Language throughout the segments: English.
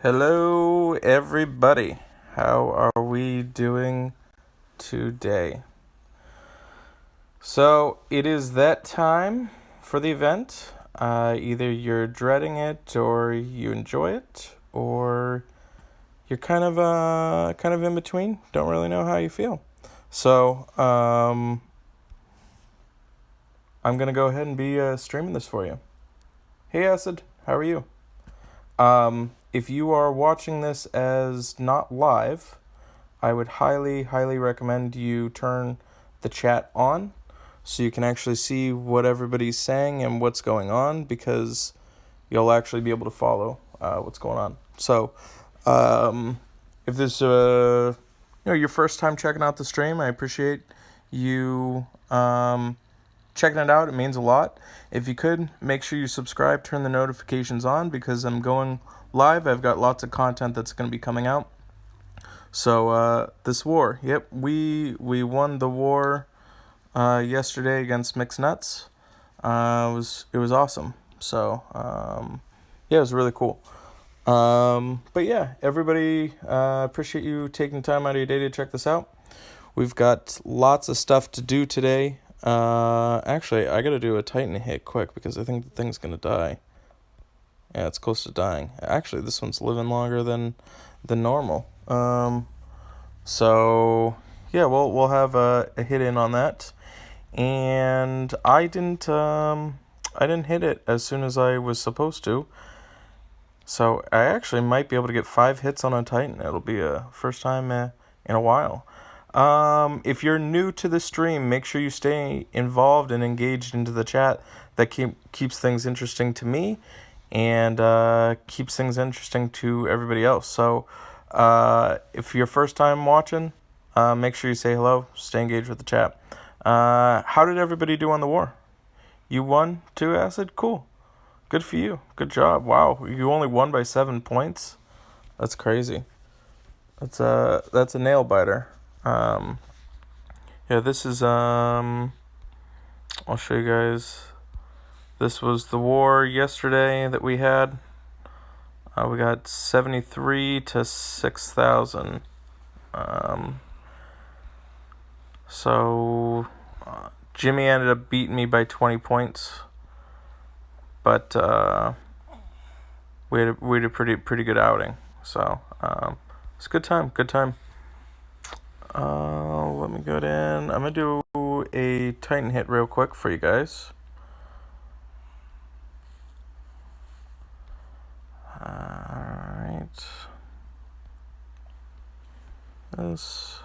Hello, everybody. How are we doing today? So, it is that time for the event. Either you're dreading it, or you enjoy it, or you're kind of in between. Don't really know how you feel. So, I'm gonna go ahead and be streaming this for you. Hey, Acid, how are you? If you are watching this as not live, I would highly recommend you turn the chat on so you can actually see what everybody's saying and what's going on, because you'll actually be able to follow what's going on. So, if this your first time checking out the stream, I appreciate you checking it out. It means a lot. If you could, make sure you subscribe, turn the notifications on, because I'm going live. I've got lots of content that's going to be coming out. So this war, yep, we won the war yesterday against Mixed Nuts. It was awesome. So yeah, it was really cool. But yeah, everybody, appreciate you taking time out of your day to check this out. We've got lots of stuff to do today. Actually, I gotta do a Titan hit quick because I think the thing's gonna die. Yeah, it's close to dying. Actually, this one's living longer than normal. So yeah, we'll have a hit in on that. And I didn't hit it as soon as I was supposed to. So I actually might be able to get 5 hits on a Titan. It'll be a first time in a while. If you're new to the stream, make sure you stay involved and engaged into the chat. That keeps things interesting to me, and keeps things interesting to everybody else. So if you're first time watching, make sure you say hello, stay engaged with the chat. How did everybody do on the war? You won too, Acid? Cool. Good for you. Good job. Wow, you only won by 7 points? That's crazy. That's a nail biter. Yeah, this is, I'll show you guys. This was the war yesterday that we had. We got 73 to 6,000. So, Jimmy ended up beating me by 20 points. But, we had a pretty good outing. So, it's a good time. Let me go in. I'm going to do a Titan hit real quick for you guys. Alright. This.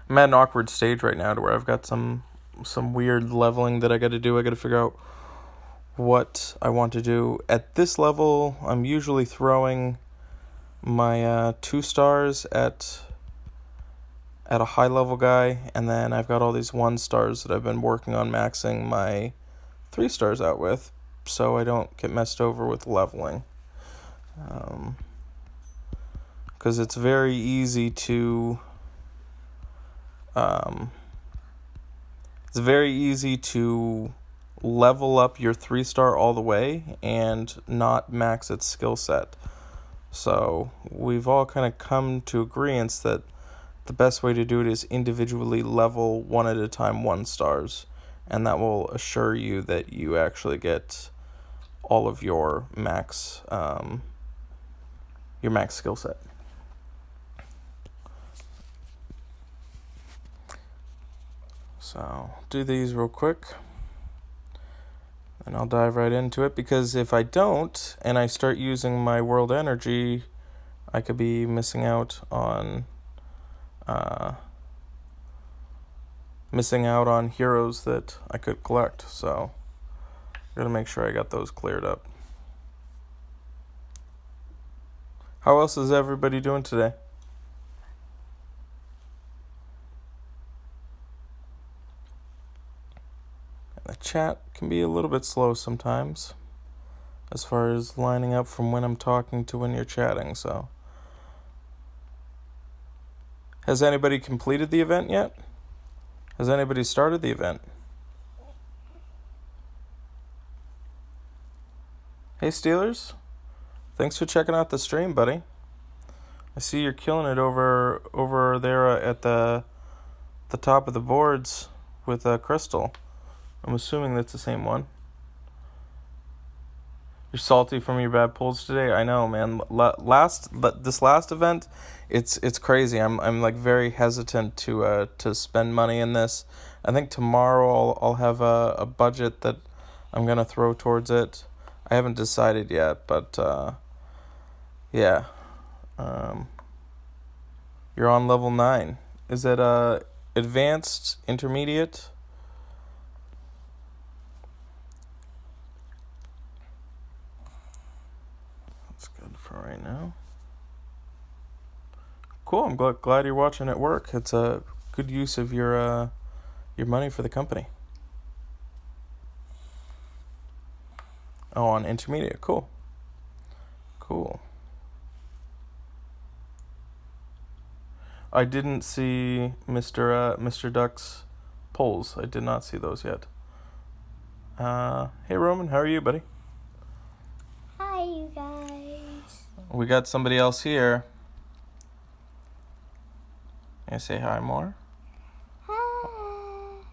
I'm at an awkward stage right now to where I've got some weird leveling that I got to do. I got to figure out what I want to do. At this level, I'm usually throwing my 2 stars at a high level guy, and then I've got all these 1 stars that I've been working on maxing my 3 stars out with, so I don't get messed over with leveling. Because it's very easy to level up your 3-star all the way and not max its skill set. So we've all kind of come to agreeance that the best way to do it is individually level 1 at a time 1 stars, and that will assure you that you actually get all of your max skill set. So do these real quick, and I'll dive right into it, because if I don't and I start using my world energy, I could be missing out on heroes that I could collect. So gotta make sure I got those cleared up. How else is everybody doing today? The chat can be a little bit slow sometimes as far as lining up from when I'm talking to when you're chatting. So, has anybody completed the event yet? Has anybody started the event? Hey, Steelers. Thanks for checking out the stream, buddy. I see you're killing it over there at the top of the boards with Crystal. I'm assuming that's the same one. You're salty from your bad pulls today. I know, man. This last event, it's crazy. I'm like very hesitant to spend money in this. I think tomorrow I'll have a budget that I'm gonna throw towards it. I haven't decided yet, but yeah. You're on level 9. Is it advanced, intermediate? That's good for right now. Cool. I'm glad you're watching at work. It's a good use of your money for the company. Oh, on intermediate. Cool. I didn't see Mr. Duck's polls. I did not see those yet. Hey Roman, how are you, buddy? Hi, you guys. We got somebody else here. Can I say hi more? Hi.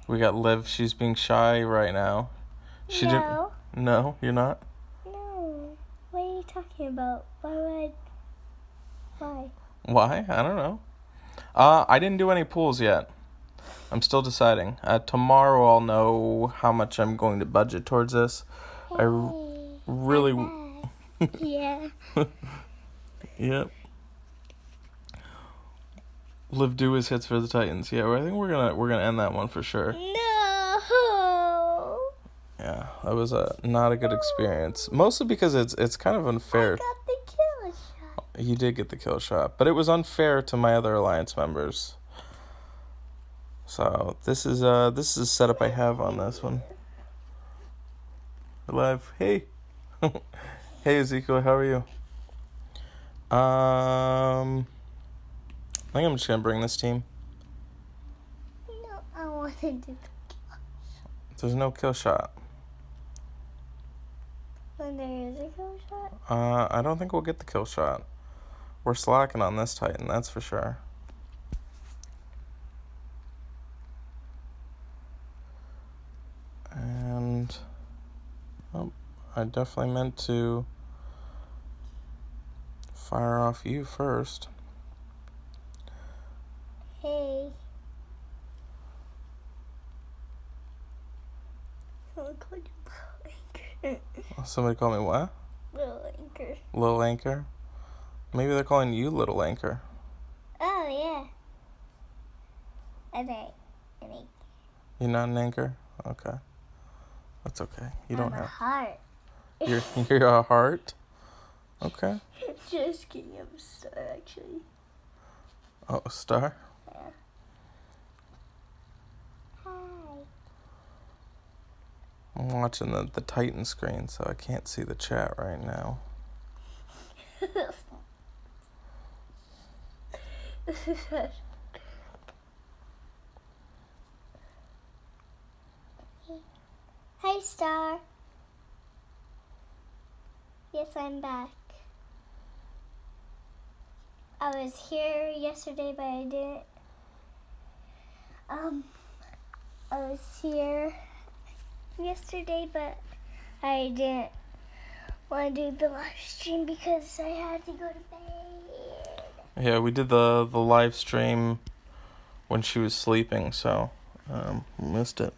We got Liv. She's being shy right now. No. No, you're not? No. What are you talking about? Why? Why? I don't know. I didn't do any pools yet. I'm still deciding. Tomorrow I'll know how much I'm going to budget towards this. Hey, Really... Yeah. Yep. Liv do his hits for the Titans. Yeah, I think we're gonna end that one for sure. No. Yeah, that was not a good experience. Mostly because it's kind of unfair. I got the kill shot. You did get the kill shot, but it was unfair to my other alliance members. So this is a setup I have on this one. Live. Hey. Hey Ezekiel, how are you? I think I'm just gonna bring this team. No, I wanted to do the kill. There's no kill shot. When there is a kill shot? I don't think we'll get the kill shot. We're slacking on this Titan, that's for sure. And I definitely meant to fire off you first. Hey. Someone called you Little Anchor. Somebody call me what? Little Anchor. Little Anchor? Maybe they're calling you Little Anchor. Oh, yeah. Okay. You're not an anchor? Okay. That's okay. You don't I'm a have. heart. You're a heart? Okay. Just kidding, I'm a star, actually. Oh, a star? Yeah. Hi. I'm watching the Titan screen, so I can't see the chat right now. Hi, Star. Yes, I'm back. I was here yesterday, but I didn't. I was here yesterday, but I didn't want to do the live stream because I had to go to bed. Yeah, we did the live stream when she was sleeping, so missed it.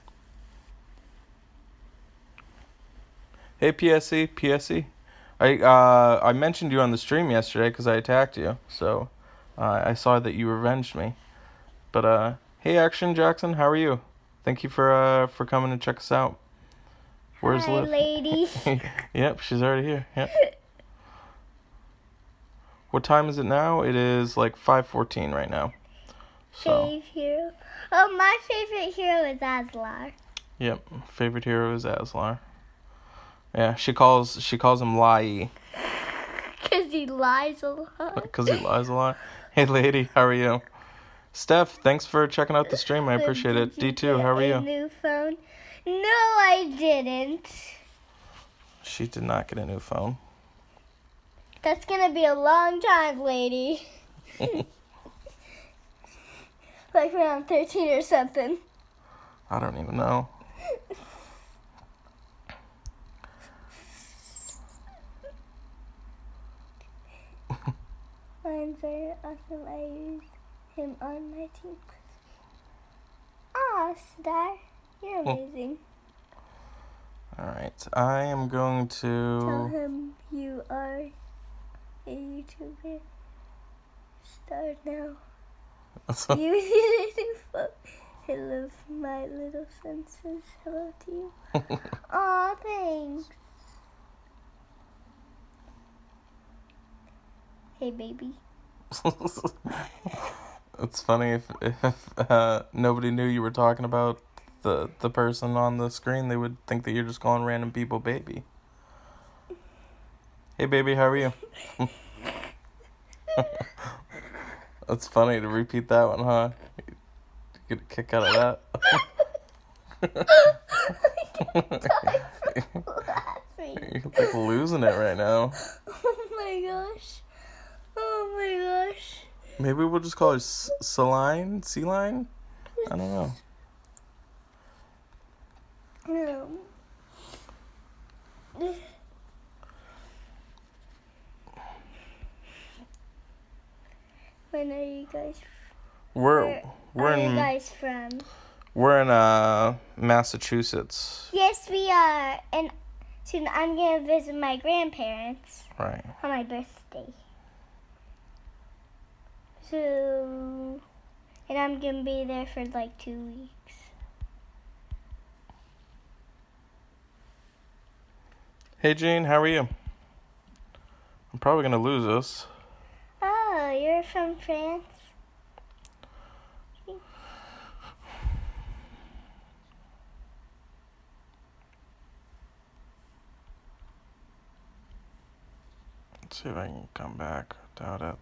Hey PSE. I mentioned you on the stream yesterday because I attacked you, so I saw that you revenged me. But hey Action Jackson, how are you? Thank you for coming to check us out. Where's Hi, Liv? lady. Yep, she's already here. Yep. What time is it now? It is like 5:14 right now. So. Fave hero. Oh, my favorite hero is Aslar. Yep, favorite hero is Aslar. Yeah, she calls him Lai. Because he lies a lot. Because he lies a lot. Hey lady, how are you? Steph, thanks for checking out the stream. I appreciate it. D2, how are you? New phone? No, I didn't. She did not get a new phone. That's gonna be a long time, lady. Like around 13 or something. I don't even know. Mine's very awesome. I use him on my team. Aw, Star, you're amazing. Alright, I am going to... Tell him you are a YouTuber. Start now. You did it. I love my little senses. Hello to you. Aw, thanks. Hey, baby. It's funny if nobody knew you were talking about the person on the screen, they would think that you're just calling random people baby. Hey, baby, how are you? That's funny to repeat that one, huh? You get a kick out of that. You're like losing it right now. Oh my gosh. Oh my gosh. Maybe we'll just call her Celine? Celine? I don't know. No. When are you guys? Where are you guys from? We're in Massachusetts. Yes, we are. And soon I'm gonna visit my grandparents. Right. On my birthday. So, and I'm gonna be there for like 2 weeks. Hey, Jane, how are you? I'm probably gonna lose this. Oh, you're from France? Let's see if I can come back. Doubt it.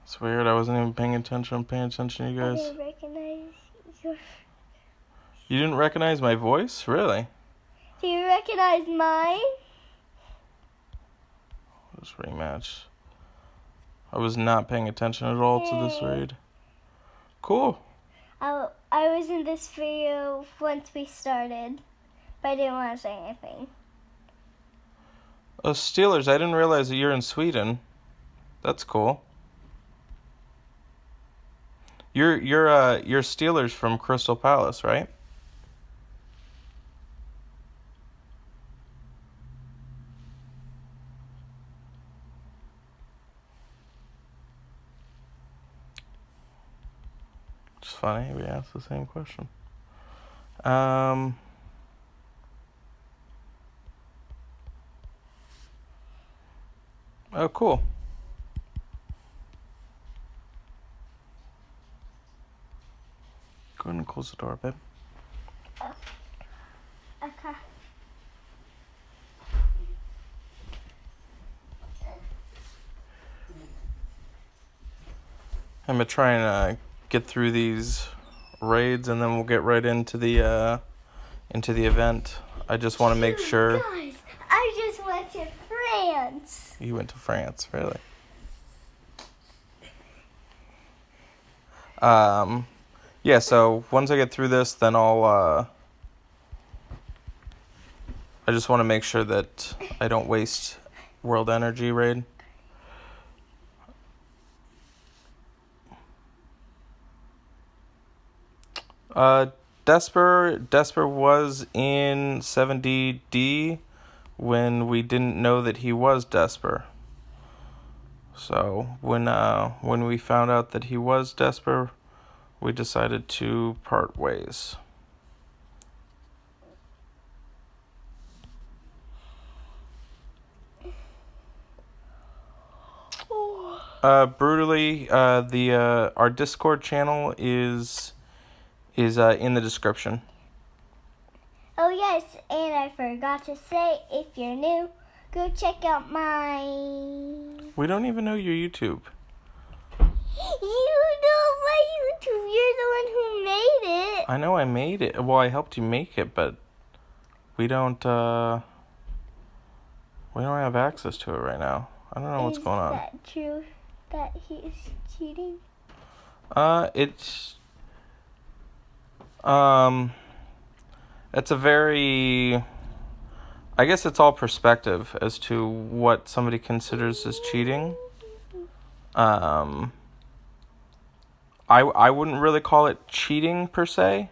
It's weird. I wasn't even paying attention. I'm paying attention to you guys. I didn't recognize your... You didn't recognize my voice? Really? Do you recognize mine? Just rematch. I was not paying attention at all to this raid. Cool. I was in this video once we started, but I didn't want to say anything. Oh, Steelers, I didn't realize that you're in Sweden. That's cool. You're Steelers from Crystal Palace, right? It's funny, we asked the same question. Oh, cool. Go ahead and close the door, babe. Oh. Okay. I'm gonna try and get through these raids, and then we'll get right into the event. I just want to make sure. Guys, I just went to France. You went to France, really? Yeah. So once I get through this, then I just want to make sure that I don't waste world energy raid. Desper was in 70D when we didn't know that he was Desper. So when we found out that he was Desper, we decided to part ways. Brutally, our Discord channel is in the description. Oh yes, and I forgot to say, if you're new, go check out my... We don't even know your YouTube. You know my YouTube. You're the one who made it. I know I made it. Well, I helped you make it, but we don't have access to it right now. I don't know what's going on. Is that true that he is cheating? It's a very, I guess it's all perspective as to what somebody considers as cheating. I wouldn't really call it cheating per se.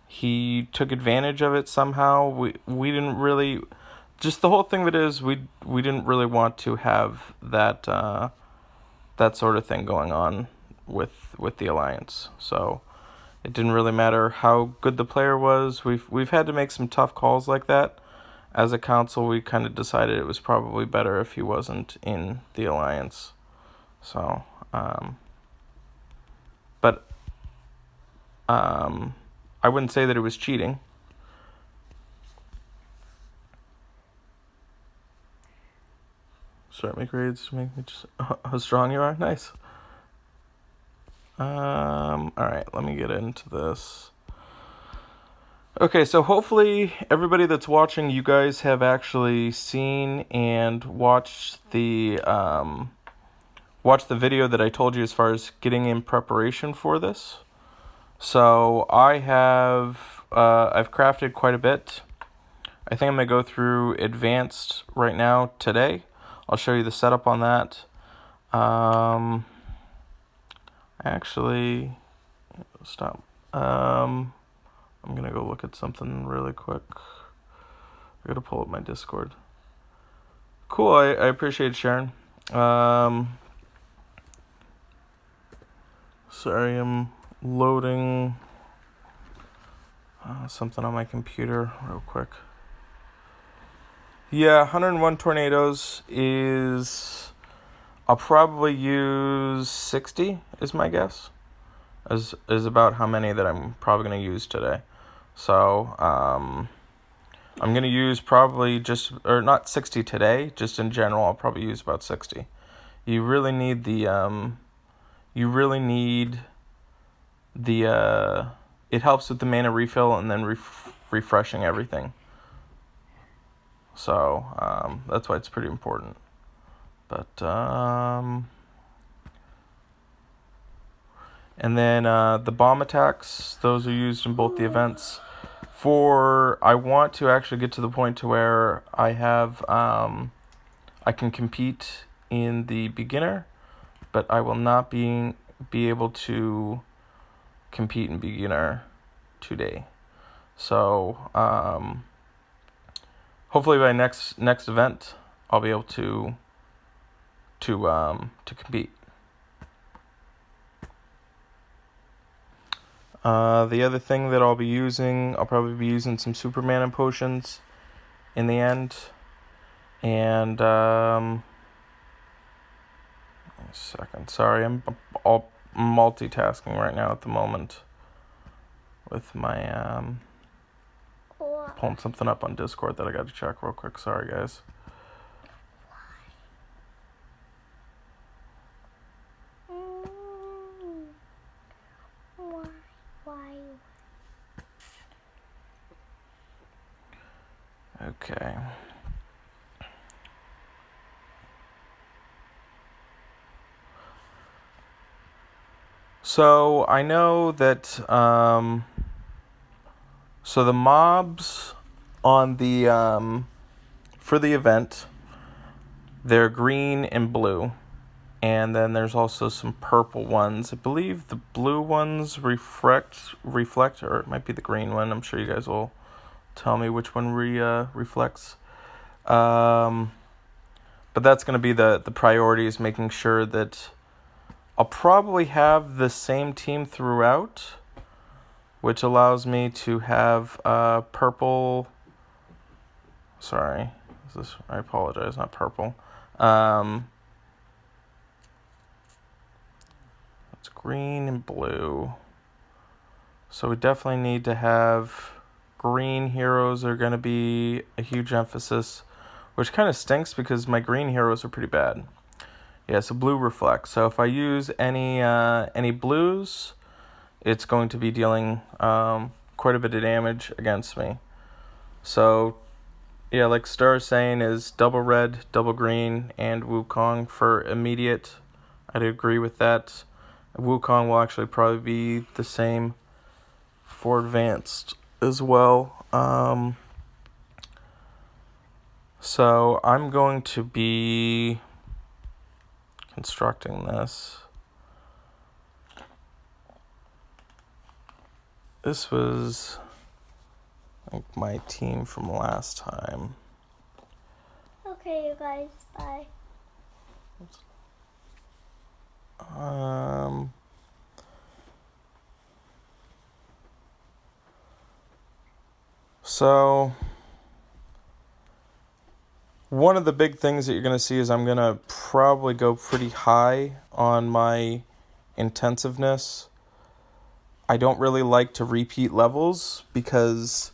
He took advantage of it somehow. We didn't really, just the whole thing of it is we didn't really want to have that that sort of thing going on with the alliance. So it didn't really matter how good the player was. We've had to make some tough calls like that. As a council, we kind of decided it was probably better if he wasn't in the alliance. So, but I wouldn't say that it was cheating. Start my grades to make me just how strong you are. Nice. All right, let me get into this. Okay, so hopefully everybody that's watching, you guys have actually seen and watched the video that I told you as far as getting in preparation for this. So I have I've crafted quite a bit. I think I'm gonna go through advanced right now today. I'll show you the setup on that. Actually, stop. I'm gonna go look at something really quick. I gotta pull up my Discord. Cool, I appreciate sharing. Sorry, I'm loading something on my computer real quick. Yeah, 101 tornadoes is, I'll probably use 60 is my guess. Is about how many that I'm probably going to use today. So, I'm going to use probably just, or not 60 today, just in general, I'll probably use about 60. You really need it helps with the mana refill and then refreshing everything. So, that's why it's pretty important. But, and then the bomb attacks, those are used in both the events. I want to actually get to the point to where I have, I can compete in the beginner, but I will not be able to compete in beginner today. So, hopefully by next event, I'll be able to compete. The other thing that I'll probably be using some super mana potions in the end. And, a second. Sorry, I'm all multitasking right now at the moment with my, pulling something up on Discord that I got to check real quick. Sorry, guys. Okay. So I know that so the mobs on the for the event, they're green and blue, and then there's also some purple ones. I believe the blue ones reflect, or it might be the green one. I'm sure you guys will tell me which one reflects. But that's going to be the priority, is making sure that I'll probably have the same team throughout, which allows me to have purple. Sorry, I apologize, not purple. It's green and blue. So we definitely need to have green heroes are going to be a huge emphasis, which kind of stinks because my green heroes are pretty bad. Yeah, so blue reflects. So if I use any blues, it's going to be dealing quite a bit of damage against me. So, yeah, like Star is saying, is double red, double green, and Wukong for immediate. I'd agree with that. Wukong will actually probably be the same for advanced as well. So I'm going to be constructing this. This was like my team from last time. Okay, you guys, bye. So one of the big things that you're going to see is I'm going to probably go pretty high on my intensiveness. I don't really like to repeat levels because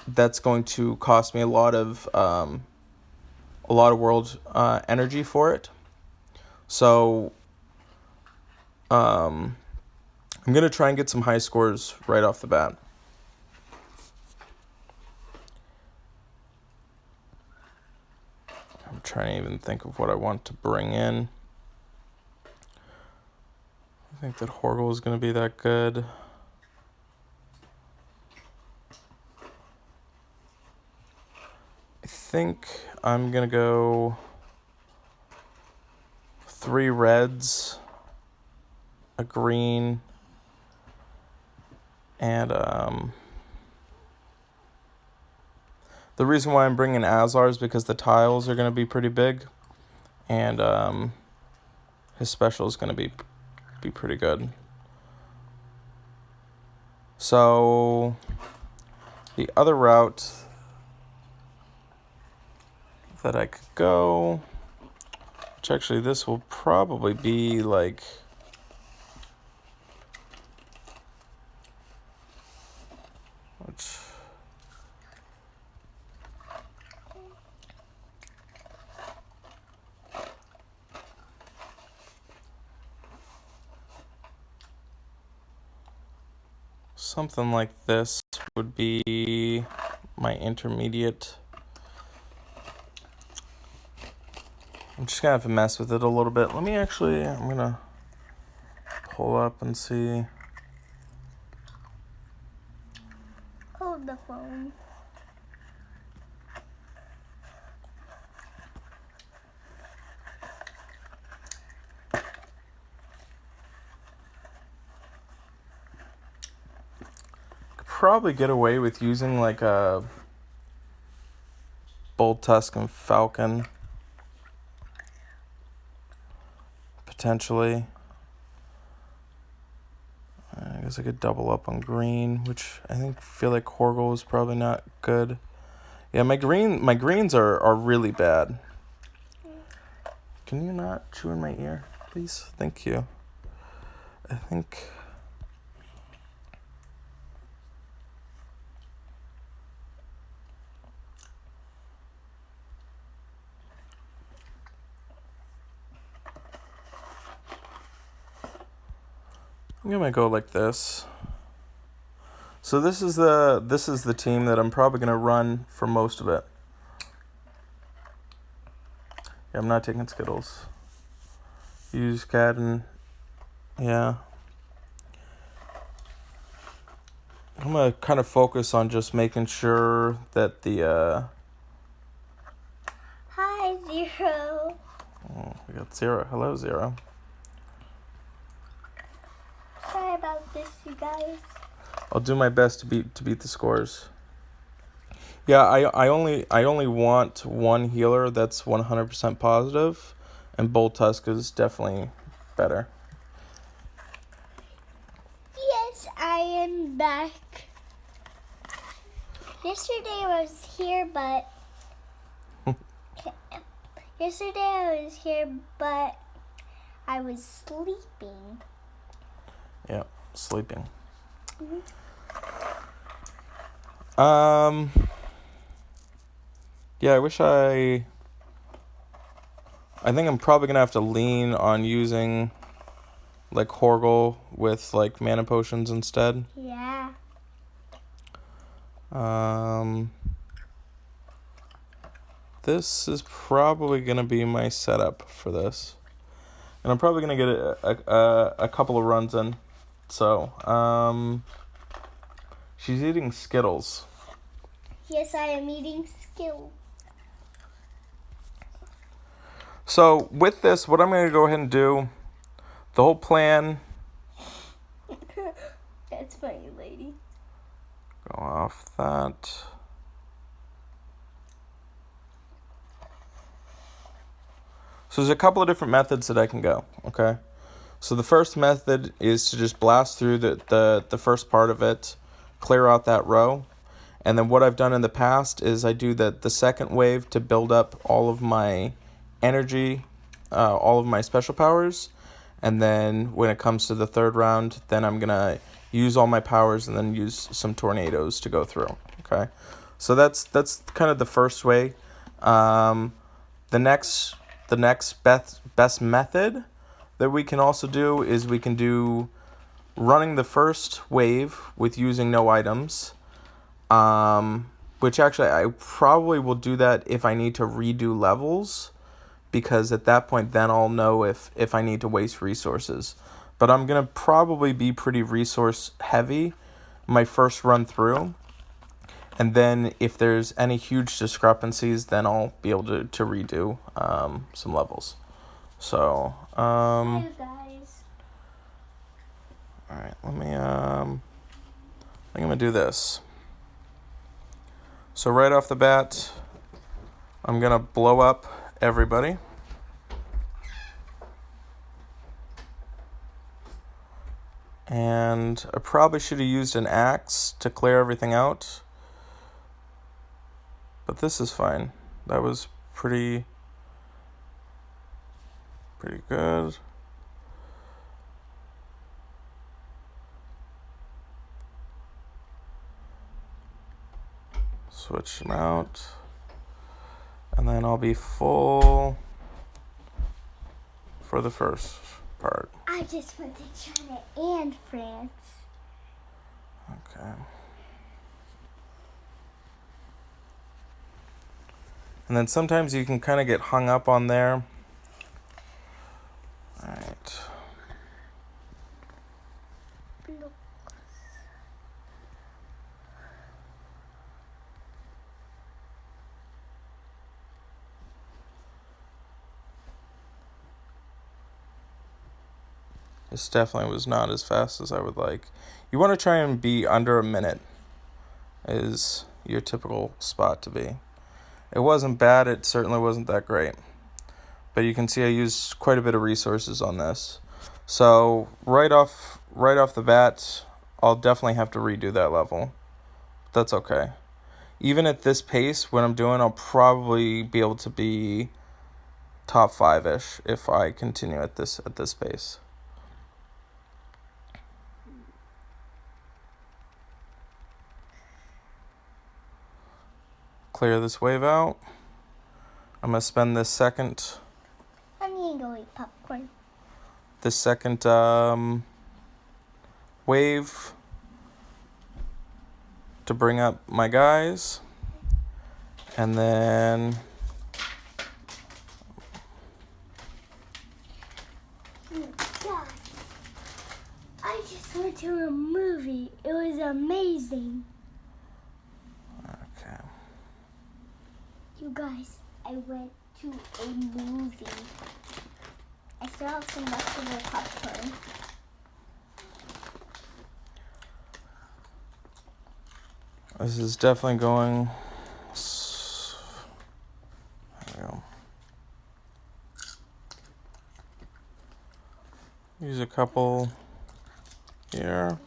that's going to cost me a lot of world energy for it. So I'm going to try and get some high scores right off the bat. I'm trying to even think of what I want to bring in. I think that Horgle is going to be that good. I think I'm going to go 3 reds, a green, and the reason why I'm bringing Azlar is because the tiles are going to be pretty big, and his special is going to be pretty good. So the other route that I could go, which actually this will probably be like something like this would be my intermediate. I'm just gonna have to mess with it a little bit. I'm gonna pull up and see. Hold the phone. Could probably get away with using like a Bold Tusk and Falcon. Potentially. I guess I could double up on green, which I feel like Horgle is probably not good. Yeah, my greens are really bad. Can you not chew in my ear, please? Thank you. I think I'm gonna go like this. So this is the team that I'm probably gonna run for most of it. Yeah, I'm not taking Skittles. Use cat and yeah. I'm gonna kind of focus on just making sure that the Hi, Zero. Oh, we got Zero. Hello, Zero. Sorry about this, you guys. I'll do my best to beat the scores. Yeah, I only want one healer that's 100% positive, and Bolt Tusk is definitely better. Yes, I am back. Yesterday I was here, but I was sleeping. Yeah, sleeping. Mm-hmm. Yeah, I think I'm probably gonna have to lean on using like Horgle with like mana potions instead. Yeah. this is probably going to be my setup for this. And I'm probably going to get a couple of runs in. So, she's eating Skittles. Yes, I am eating Skittles. So, with this, what I'm going to go ahead and do, the whole plan... That's funny, lady. Go off that. So there's a couple of different methods that I can go, okay? So the first method is to just blast through the first part of it, clear out that row. And then what I've done in the past is I do the second wave to build up all of my energy, all of my special powers. And then when it comes to the third round, then I'm going to use all my powers and then use some tornadoes to go through, okay? So that's kind of the first way. The next best method that we can also do is we can do running the first wave with using no items, which actually I probably will do that if I need to redo levels, because at that point then I'll know if I need to waste resources. But I'm going to probably be pretty resource heavy my first run through. And then if there's any huge discrepancies, then I'll be able to redo some levels. So, Hi, guys. all right, let me, I think I'm going to do this. So right off the bat, I'm going to blow up everybody. And I probably should have used an axe to clear everything out. But this is fine. That was pretty good. Switch them out. And then I'll be full for the first part. I just went to China and France. Okay. And then sometimes you can kind of get hung up on there. All right. Look. This definitely was not as fast as I would like. You want to try and be under a minute is your typical spot to be. It wasn't bad, it certainly wasn't that great. But you can see I used quite a bit of resources on this. So right off the bat, I'll definitely have to redo that level. That's okay. Even at this pace, what I'm doing, I'll probably be able to be top 5-ish if I continue at this pace. Clear this wave out. I'm going to spend this second I'm gonna go eat popcorn. wave to bring up my guys. And then God, I just went to a movie. It was amazing. okay. You guys, I went to a movie. I still have some leftover popcorn. This is definitely going. There we go. Use a couple here.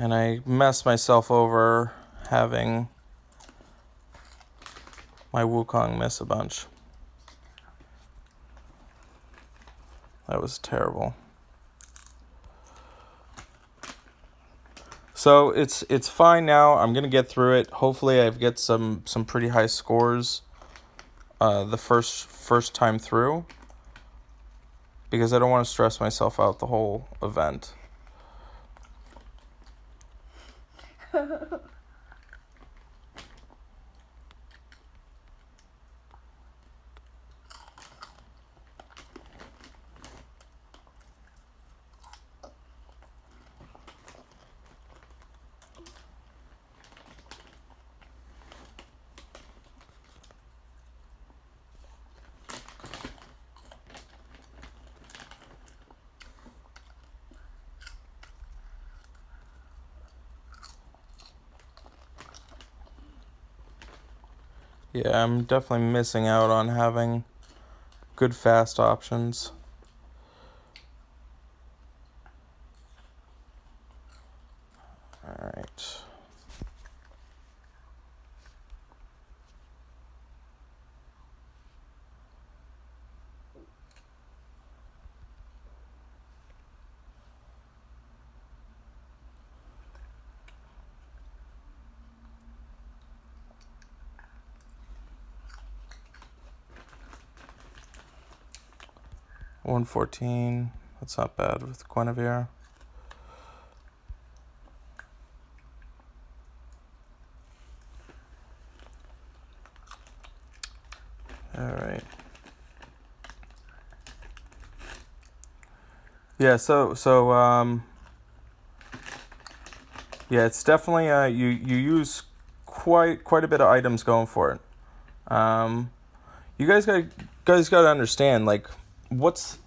And I messed myself over having my Wukong miss a bunch. That was terrible. So it's fine now. I'm gonna get through it. Hopefully I get some pretty high scores the first time through. because I don't want to stress myself out the whole event. Yeah, I'm definitely missing out on having good fast options. All right. $114. That's not bad with Guinevere. All right. Yeah. Yeah, it's definitely you use quite a bit of items going for it. You guys got to understand, like, what's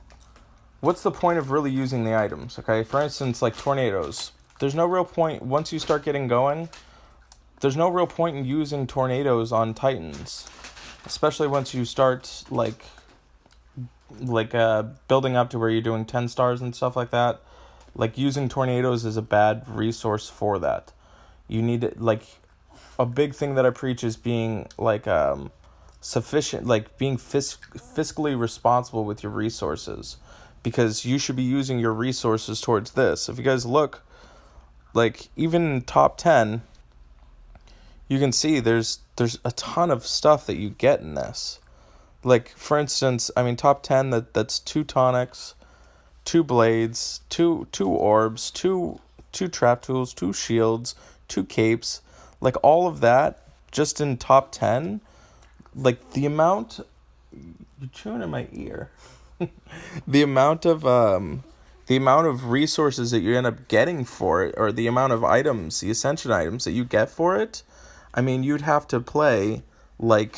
the point of really using the items? Okay, for instance, like tornadoes. There's no real point once you start getting going. There's no real point in using tornadoes on Titans, especially once you start building up to where you're doing 10 stars and stuff like that. Like, using tornadoes is a bad resource for that. You need, like, a big thing that I preach is being like sufficient, like being fiscally responsible with your resources, because you should be using your resources towards this. If you guys look, like, even in top 10, you can see there's a ton of stuff that you get in this. Like, for instance, I mean, top 10, that's 2 tonics, 2 blades, 2 orbs, 2 trap tools, 2 shields, 2 capes. Like, all of that just in top 10, like, the amount, you're chewing in my ear. the amount of resources that you end up getting for it, or the amount of items, the ascension items that you get for it, I mean, you'd have to play like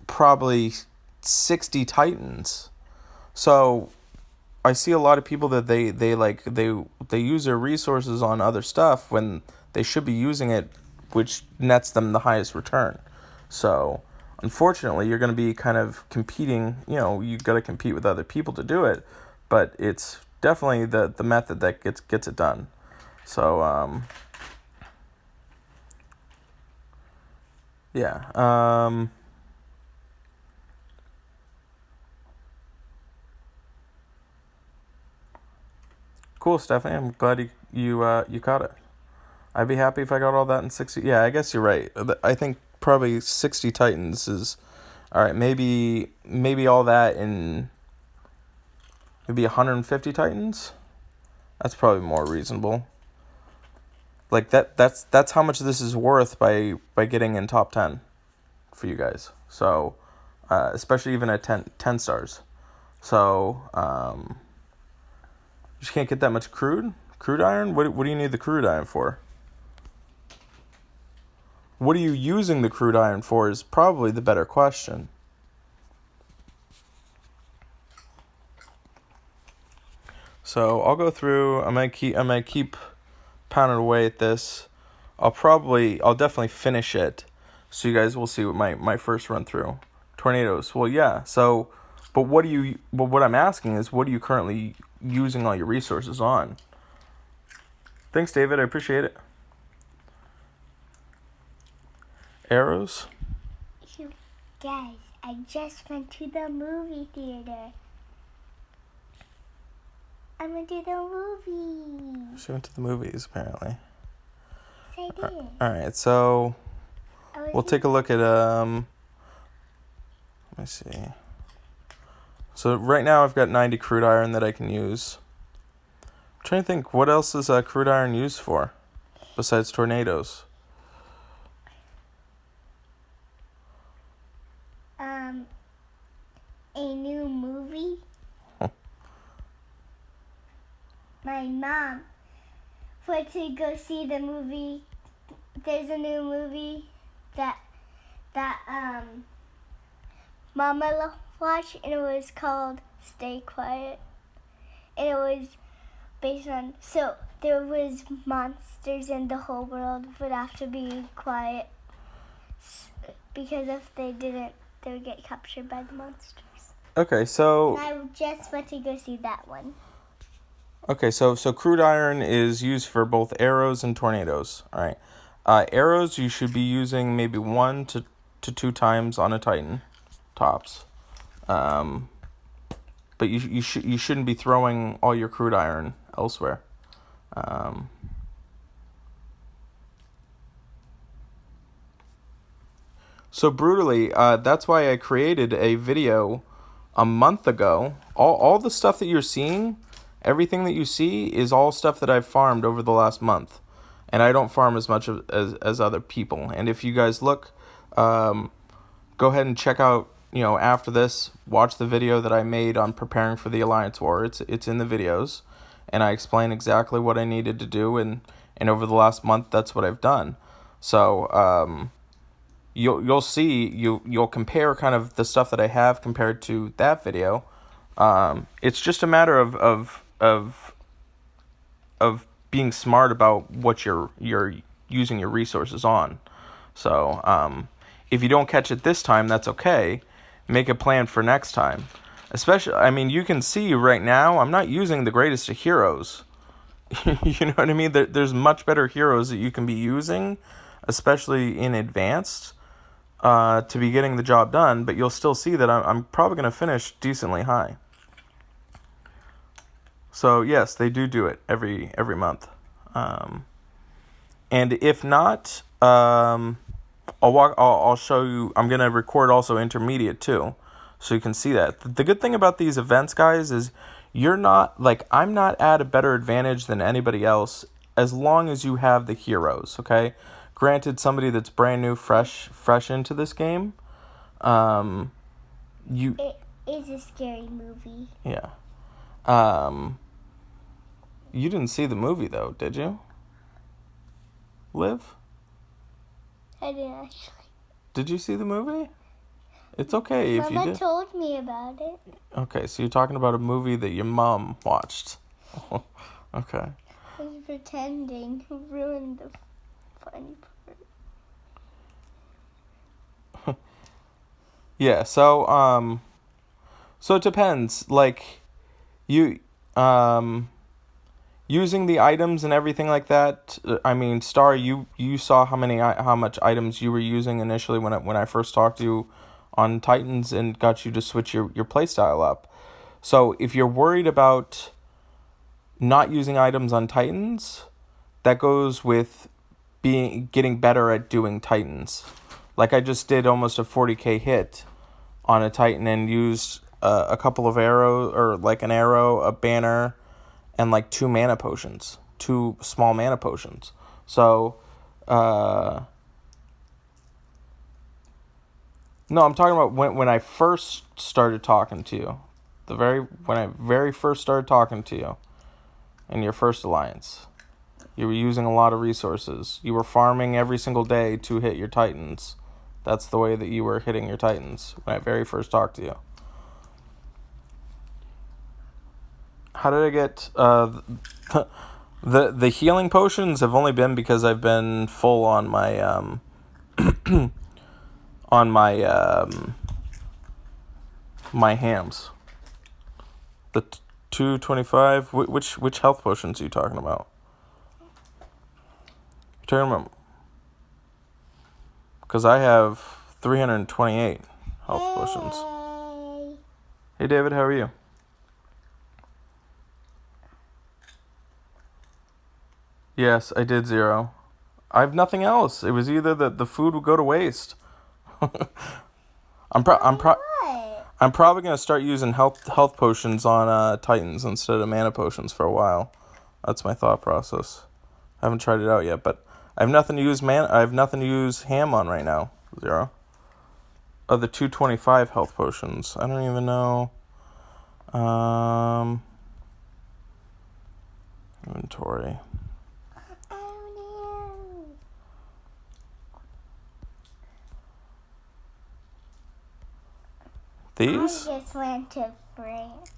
probably 60 Titans. So I see a lot of people that they use their resources on other stuff when they should be using it, which nets them the highest return. So unfortunately, you're going to be kind of competing. You know, you got to compete with other people to do it, but it's definitely the method that gets it done. So yeah. Cool, Stephanie. I'm glad you caught it. I'd be happy if I got all that in 60. Yeah, I guess you're right. I think probably 60 Titans is all right. Maybe all that in maybe 150 Titans. That's probably more reasonable. Like, that's how much this is worth by getting in top 10 for you guys. So especially even at 10 stars. So you just can't get that much crude iron. What do you need the crude iron for? What are you using the crude iron for is probably the better question. So I'll go through. I might keep pounding away at this. I'll definitely finish it. So you guys will see what my first run through. Tornadoes. Well, yeah. So, but what I'm asking is, what are you currently using all your resources on? Thanks, David. I appreciate it. Arrows? You guys, I just went to the movie theater. I went to the movies. She went to the movies, apparently. Yes, I did. Alright, so we'll take a look at, let me see. So right now I've got 90 crude iron that I can use. I'm trying to think, what else is crude iron used for besides tornadoes? A new movie. My mom went to go see the movie. There's a new movie that Mama watched, and it was called Stay Quiet. And it was based on, so there was monsters and the whole world would have to be quiet, because if they didn't, they would get captured by the monsters. Okay, so... And I just went to go see that one. Okay, so crude iron is used for both arrows and tornadoes. All right. Arrows you should be using maybe 1 to 2 times on a Titan, tops. But you shouldn't be throwing all your crude iron elsewhere. So brutally, that's why I created a video a month ago. All the stuff that you're seeing, everything that you see is all stuff that I've farmed over the last month. And I don't farm as much as other people. And if you guys look, go ahead and check out, after this, watch the video that I made on preparing for the Alliance War. It's in the videos. And I explain exactly what I needed to do. And over the last month, that's what I've done. So, you'll see, you'll compare kind of the stuff that I have compared to that video. It's just a matter of being smart about what you're using your resources on. So if you don't catch it this time, that's okay. Make a plan for next time. Especially, I mean, you can see right now I'm not using the greatest of heroes. You know what I mean? There's much better heroes that you can be using, especially in advanced, to be getting the job done. But you'll still see that I'm probably going to finish decently high. So yes, they do it every month. And if not, I'll show you. I'm gonna record also intermediate too, so you can see that. The good thing about these events, guys, is I'm not at a better advantage than anybody else as long as you have the heroes. Okay, granted, somebody that's brand new, fresh into this game, It is a scary movie. Yeah. You didn't see the movie, though, did you? Liv? I didn't actually. Did you see the movie? It's okay if you Mama did. told me about it. Okay, so you're talking about a movie that your mom watched. Okay. I was pretending. Ruined the funny part. Yeah, so it depends. Like, using the items and everything like that. I mean, Star, you saw how much items you were using initially when I first talked to you on Titans and got you to switch your playstyle up. So if you're worried about not using items on Titans, that goes with getting better at doing Titans. Like I just did almost a 40k hit on a Titan and used a couple of arrows, or like an arrow, a banner, and like 2 small mana potions. So, no, I'm talking about when I first started talking to you. When I very first started talking to you in your first alliance. You were using a lot of resources. You were farming every single day to hit your Titans. That's the way that you were hitting your Titans when I very first talked to you. How did I get the healing potions have only been because I've been full on my my hams. The 225. Which health potions are you talking about? You're talking about, because I have 328 health potions. Hey David, how are you? Yes, I did 0. I have nothing else. It was either that the food would go to waste. I'm I'm probably going to start using health potions on Titans instead of mana potions for a while. That's my thought process. I haven't tried it out yet, but I have nothing to use ham on right now. 0. Of the 225 health potions. I don't even know. Inventory. Oh no. These? I just went to France.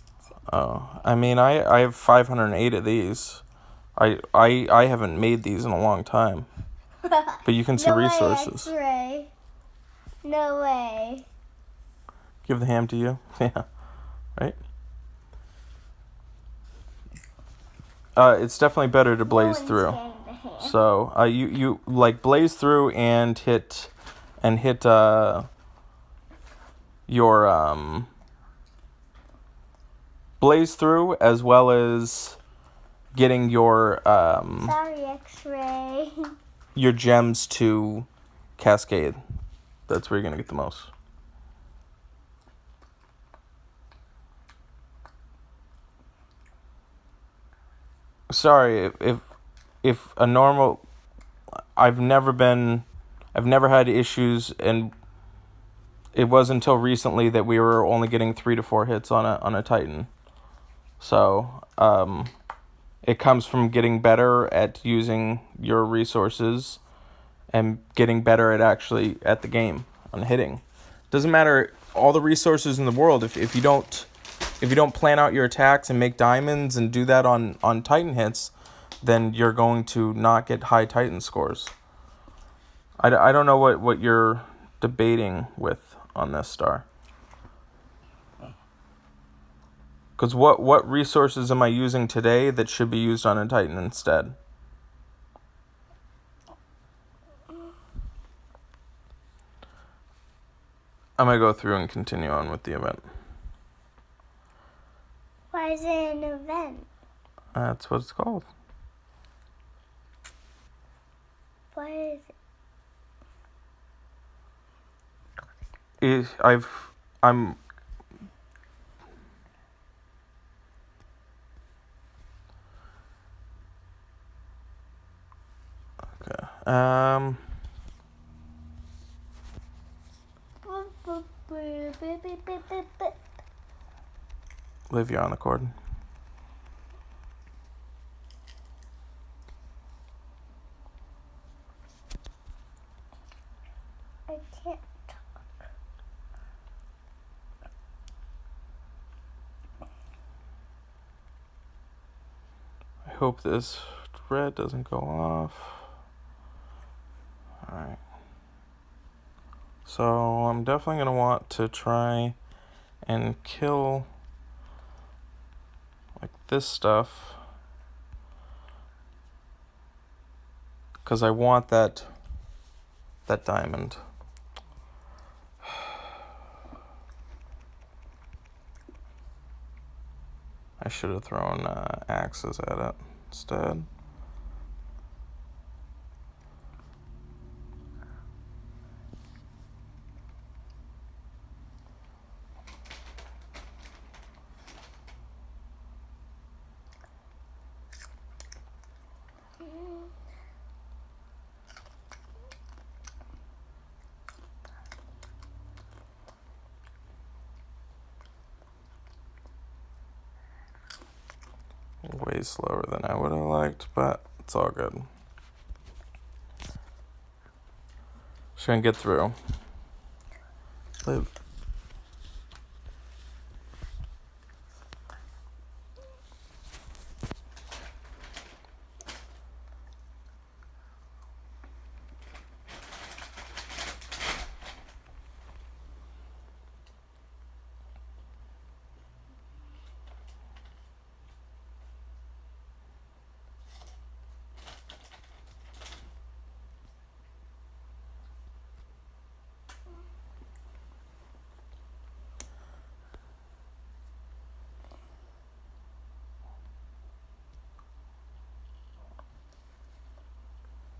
Oh, I mean, I have 508 of these. I haven't made these in a long time. But you can see No resources. way, X-ray. No way. Give the ham to you. Yeah. Right? It's definitely better to blaze through. So you like blaze through and hit your blaze through as well as getting your Sorry, X-ray. your gems to cascade. That's where you're gonna get the most. Sorry if a normal. I've never had issues, and it wasn't until recently that we were only getting 3 to 4 hits on a Titan. So it comes from getting better at using your resources and getting better at the game on hitting. Doesn't matter all the resources in the world if you don't plan out your attacks and make diamonds and do that on Titan hits, then you're going to not get high Titan scores. I don't know what you're debating with on this, Star. Because what resources am I using today that should be used on a Titan instead? I'm going to go through and continue on with the event. Why is it an event? That's what it's called. Why is it? I'm okay. Liv, you're on the cord. I can't talk. I hope this red doesn't go off. Alright. So I'm definitely going to want to try and kill like this stuff. Because I want that diamond. I should have thrown axes at it instead. Way slower than I would have liked, but it's all good. Just gonna get through. Live.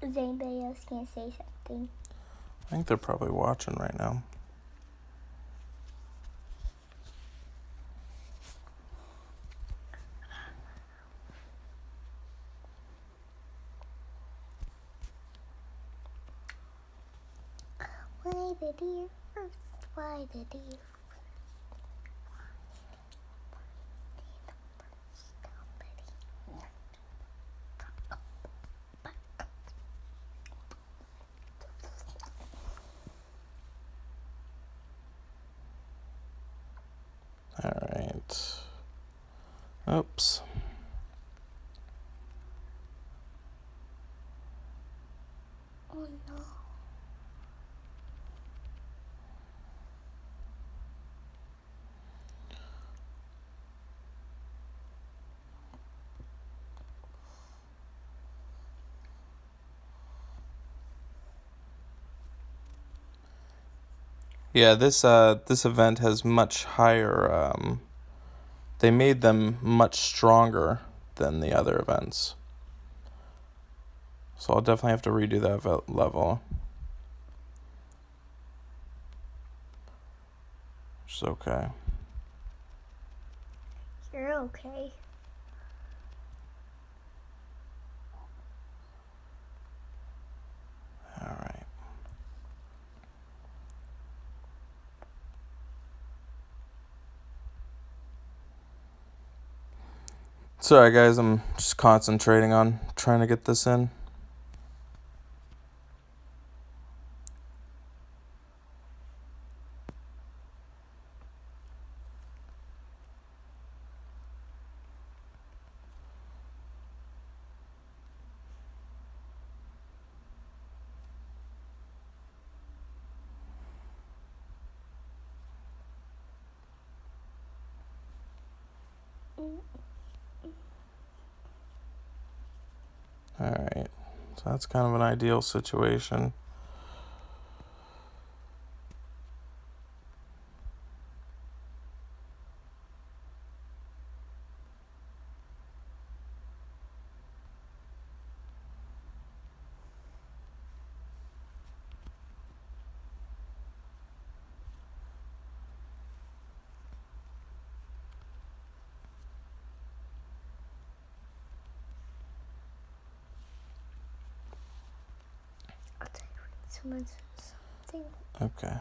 Is anybody else gonna say something? I think they're probably watching right now. Why the deer first? Why the deer? All right. Oops. Oh no. Yeah, this event has much higher. They made them much stronger than the other events, so I'll definitely have to redo that level. Which is okay. You're okay. All right. Sorry, guys. I'm just concentrating on trying to get this in. All right. So that's kind of an ideal situation. I'll tell you when someone says something. Okay.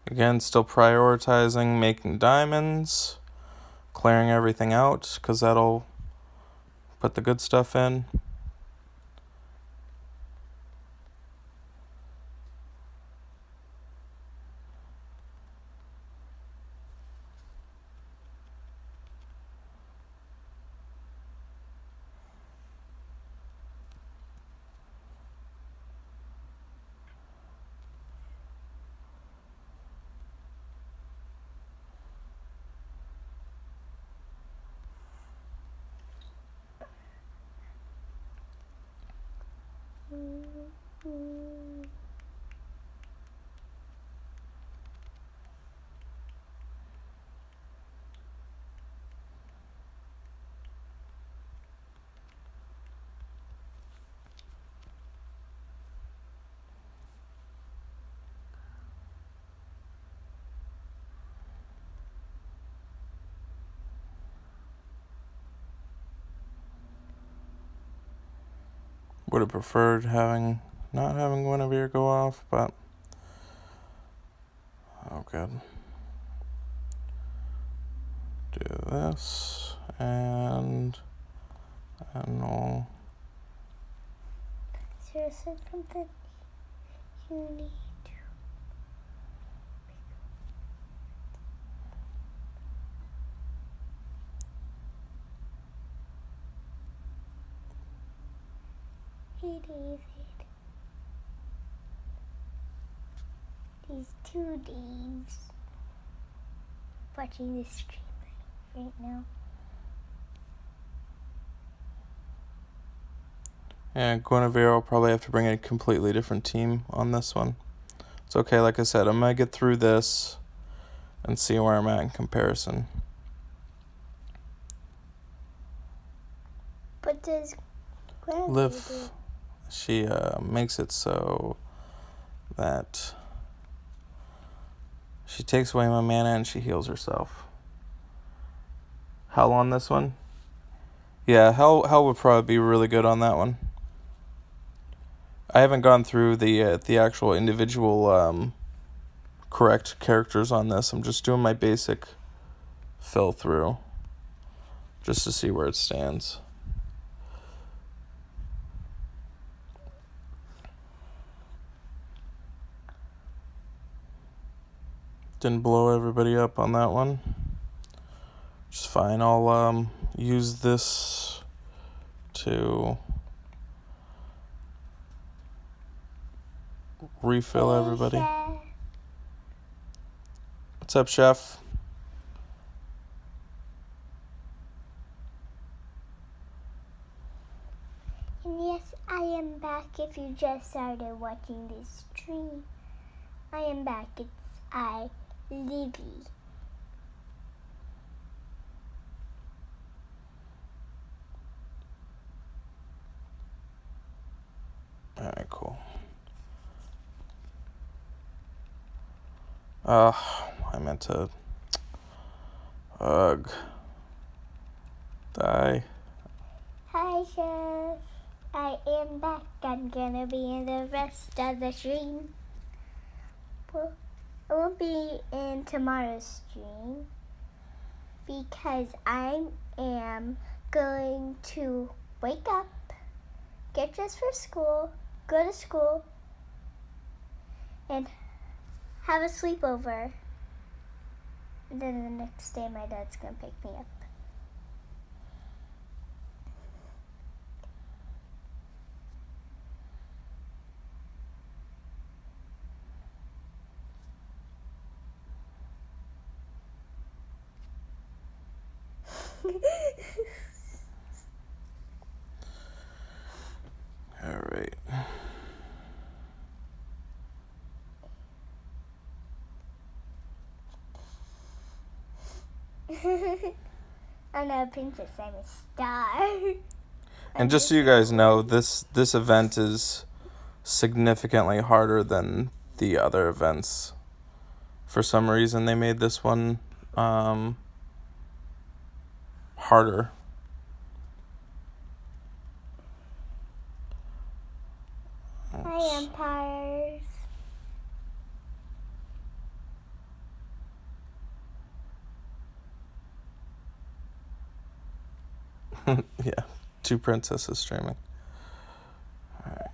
Again, still prioritizing making diamonds, clearing everything out, because that'll put the good stuff in. Would have preferred not having Guinevere go off, but oh good. Do this and we'll Sarah said something. You need to. Hey David. These 2 Daves watching this stream right now. Yeah, Guinevere will probably have to bring a completely different team on this one. It's okay, like I said, I'm going to get through this and see where I'm at in comparison. What does Guinevere Liv, do? she makes it so that she takes away my mana and she heals herself. Hell on this one? Yeah, Hell would probably be really good on that one. I haven't gone through the actual individual correct characters on this. I'm just doing my basic fill through just to see where it stands. Didn't blow everybody up on that one. Just fine. I'll use this to refill everybody. What's up, Chef? And yes, I am back if you just started watching this stream. I am back. It's Livy. Alright, cool. I meant to... Ugh. Die. Hi, Chef. I am back. I'm gonna be in the rest of the stream. Well, I won't be in tomorrow's stream because I am going to wake up, get dressed for school, go to school, and have a sleepover. And then the next day my dad's gonna pick me up. Alright. I'm not a princess, I'm a star. And just so you guys know, this event is significantly harder than the other events. For some reason, they made this one harder. Hi, empires. Yeah, 2 princesses streaming. Alright.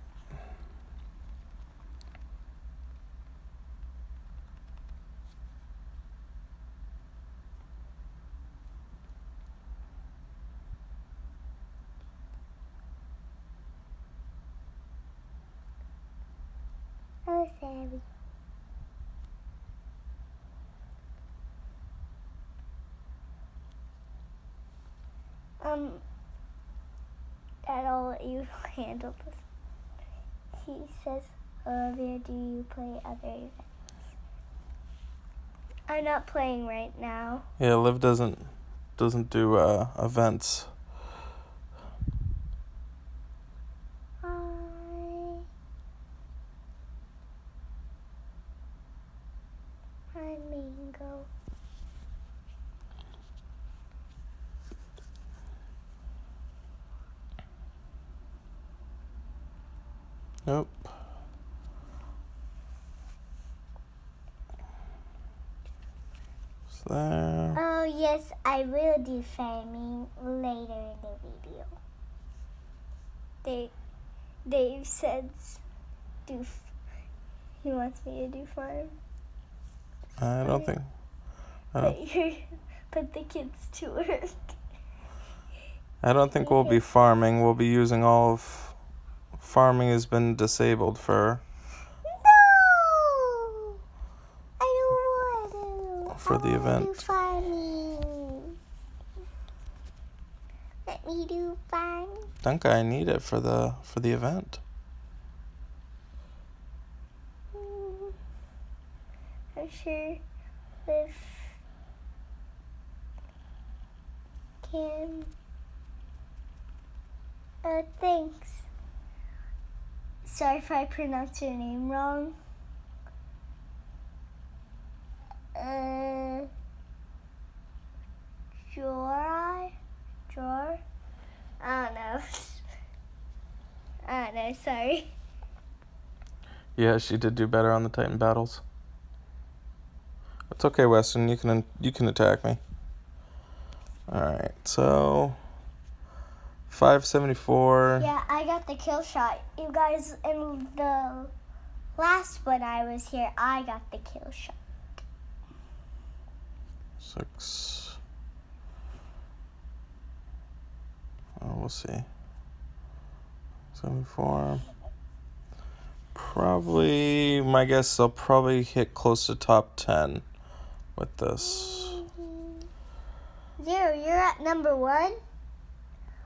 Oh, sorry. Dad, I'll let you handle this. He says, Olivia, do you play other events? I'm not playing right now. Yeah, Liv doesn't do events. Hi, Mango. Nope. Is there? Oh, yes, I will do farming later in the video. Dave says he wants me to do farm. I don't think. Put the kids to work. I don't think we'll be farming. We'll be using all of... Farming has been disabled for... No! I don't want to. For the event. Do farming. Let me do farming. I think I need it for the event. I'm sure Liv can. Thanks. Sorry if I pronounced your name wrong. Jorai? drawer. I don't know. I don't know, sorry. Yeah, she did do better on the Titan battles. It's okay, Weston. You can attack me. All right, so 574. Yeah, I got the kill shot. You guys, in the last one I was here, I got the kill shot. 6. Oh, we'll see. 74. Probably, my guess, I'll probably hit close to top 10 with this. 0, you're at number 1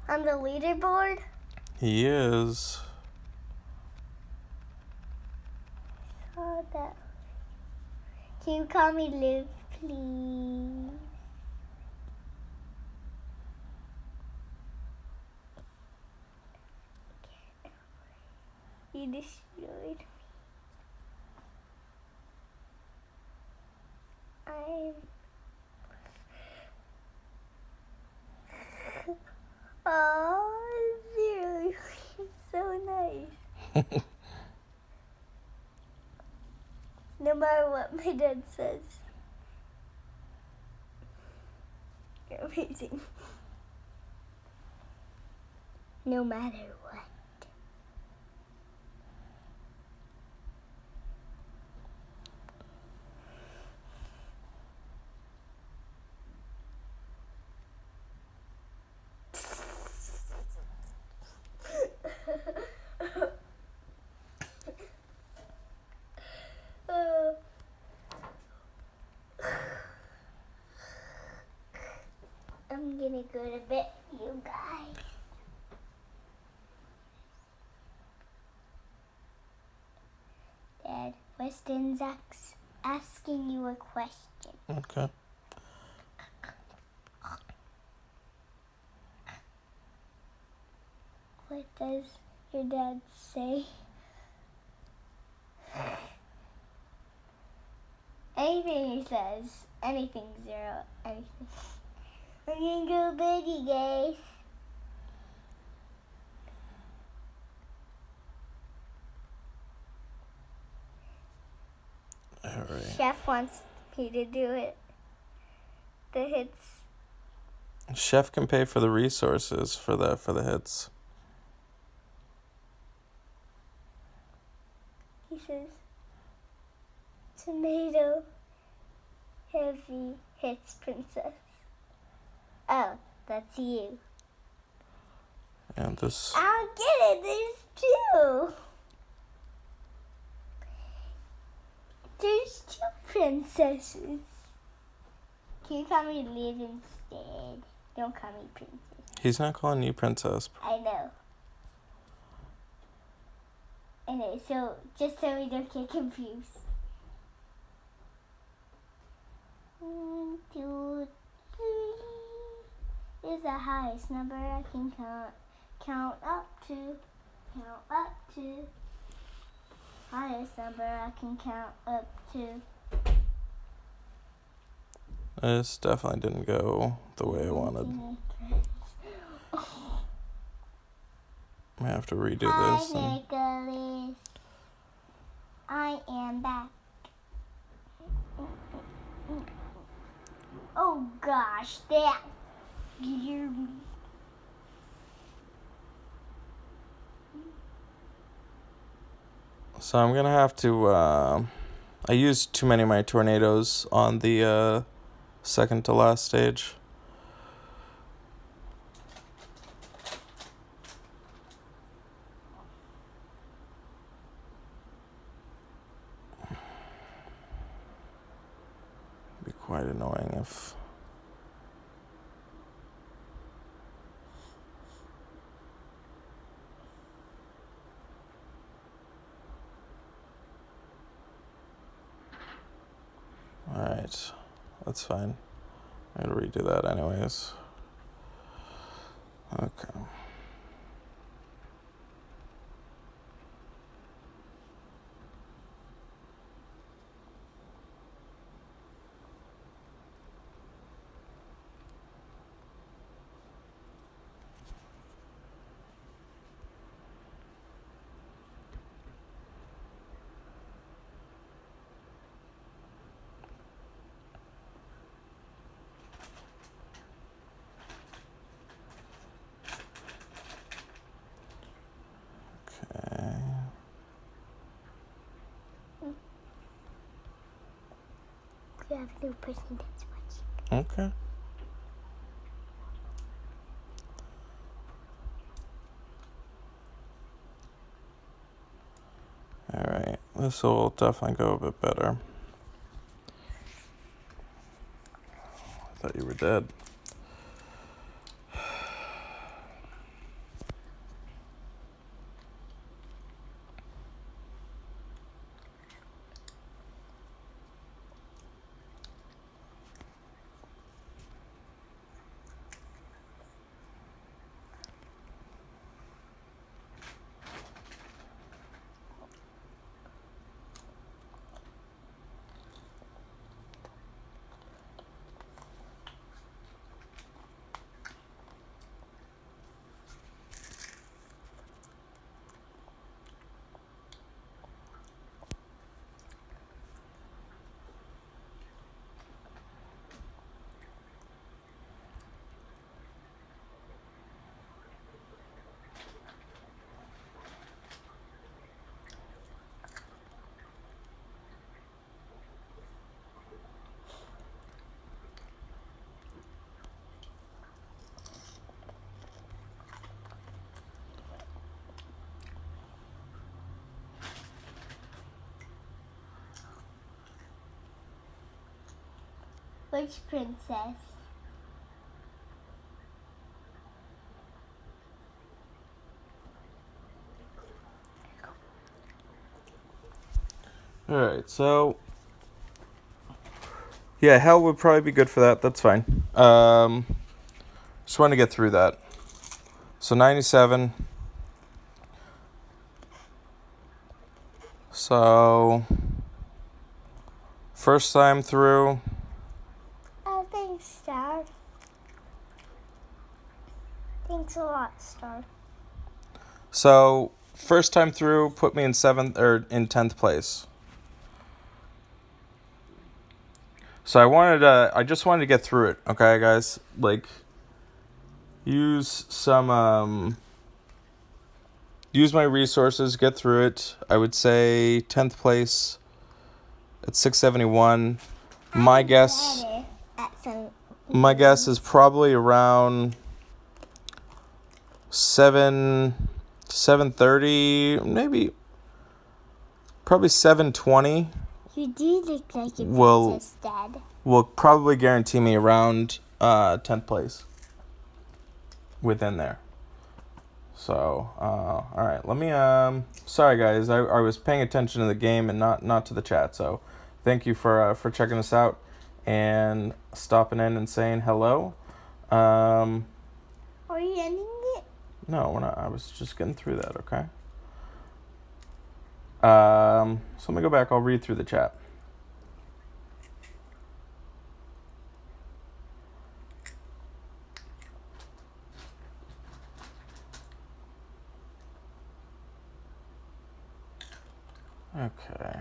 on the leaderboard. He is. Saw that. Can you call me Liv, please? You destroyed me. Oh, 0. It's so nice. No matter what my dad says. You're amazing. No matter what. I'm gonna go to bed, you guys. Dad, Weston's asking you a question. Okay. What does your dad say? Anything he says. Anything, 0. Anything. I'm gonna go to bed, you guys. All right. Chef wants me to do it. The hits. Chef can pay for the resources for the hits. He says, tomato heavy hits, princess. Oh, that's you. And this. I don't get it. There's 2. There's 2 princesses. Can you call me Liv instead? Don't call me princess. He's not calling you princess. I know. Okay, so just so we don't get confused. 1, 2, 3 is the highest number I can count up to. Highest number I can count up to. This definitely didn't go the way I wanted. I have to redo this. Hi, Nicholas. I am back. Oh gosh, that you. So I'm gonna have to. I used too many of my tornadoes on the second to last stage. It'd be quite annoying if. Alright, that's fine. I'm gonna redo that anyways. Okay. you have a new person that's watching. Okay. Alright, this will definitely go a bit better. I thought you were dead. Which princess? Alright, so yeah, hell would probably be good for that. That's fine. Just want to get through that. So 97. So first time through. Oh, thanks, Star. Thanks a lot, Star. So first time through put me in 7th or in 10th place. So I just wanted to get through it, okay, guys? Like, use my resources, get through it. I would say 10th place at 671. My guess is probably around 730, maybe probably 720. You do look like a princess, Dad. Will probably guarantee me around 10th place within there. So, all right, let me, sorry guys, I was paying attention to the game and not to the chat, so thank you for checking us out and stopping in and saying hello. Are you ending it? No, we're not. I was just getting through that, okay? So let me go back. I'll read through the chat. Okay.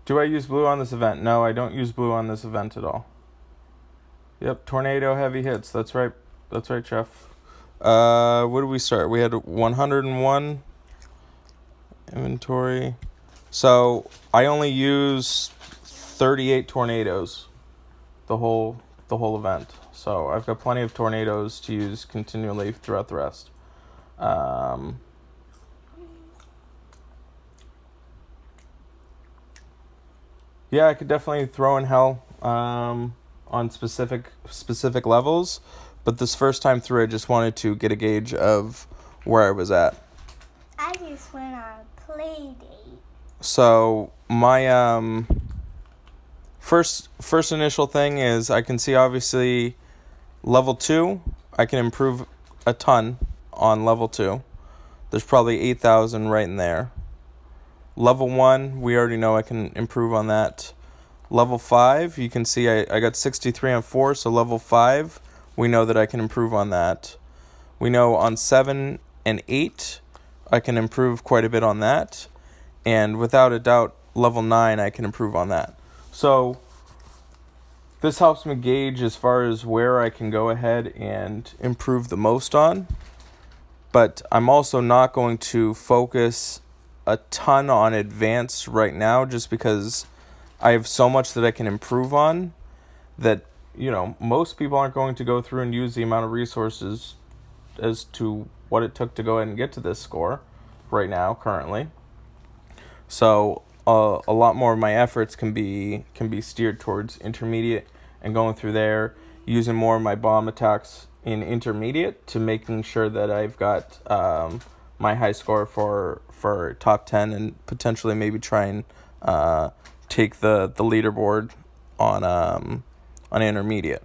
Do I use blue on this event? No, I don't use blue on this event at all. Yep, tornado heavy hits. That's right. That's right, Chef. What did we start? We had 101 inventory. So I only use 38 tornadoes the whole event. So I've got plenty of tornadoes to use continually throughout the rest. Yeah, I could definitely throw in hell on specific levels, but this first time through, I just wanted to get a gauge of where I was at. I just went on play date. So my first initial thing is I can see obviously level 2. I can improve a ton on level 2. There's probably 8,000 right in there. Level 1, we already know I can improve on that. Level 5, you can see I got 63 on 4, so level 5, we know that I can improve on that. We know on 7 and 8, I can improve quite a bit on that. And without a doubt, level 9, I can improve on that. So this helps me gauge as far as where I can go ahead and improve the most on. But I'm also not going to focus a ton on advanced right now just because I have so much that I can improve on that, most people aren't going to go through and use the amount of resources as to what it took to go ahead and get to this score right now, currently. So a lot more of my efforts can be steered towards intermediate and going through there, using more of my bomb attacks in intermediate to making sure that I've got my high score for top 10 and potentially maybe try and take the leaderboard on intermediate.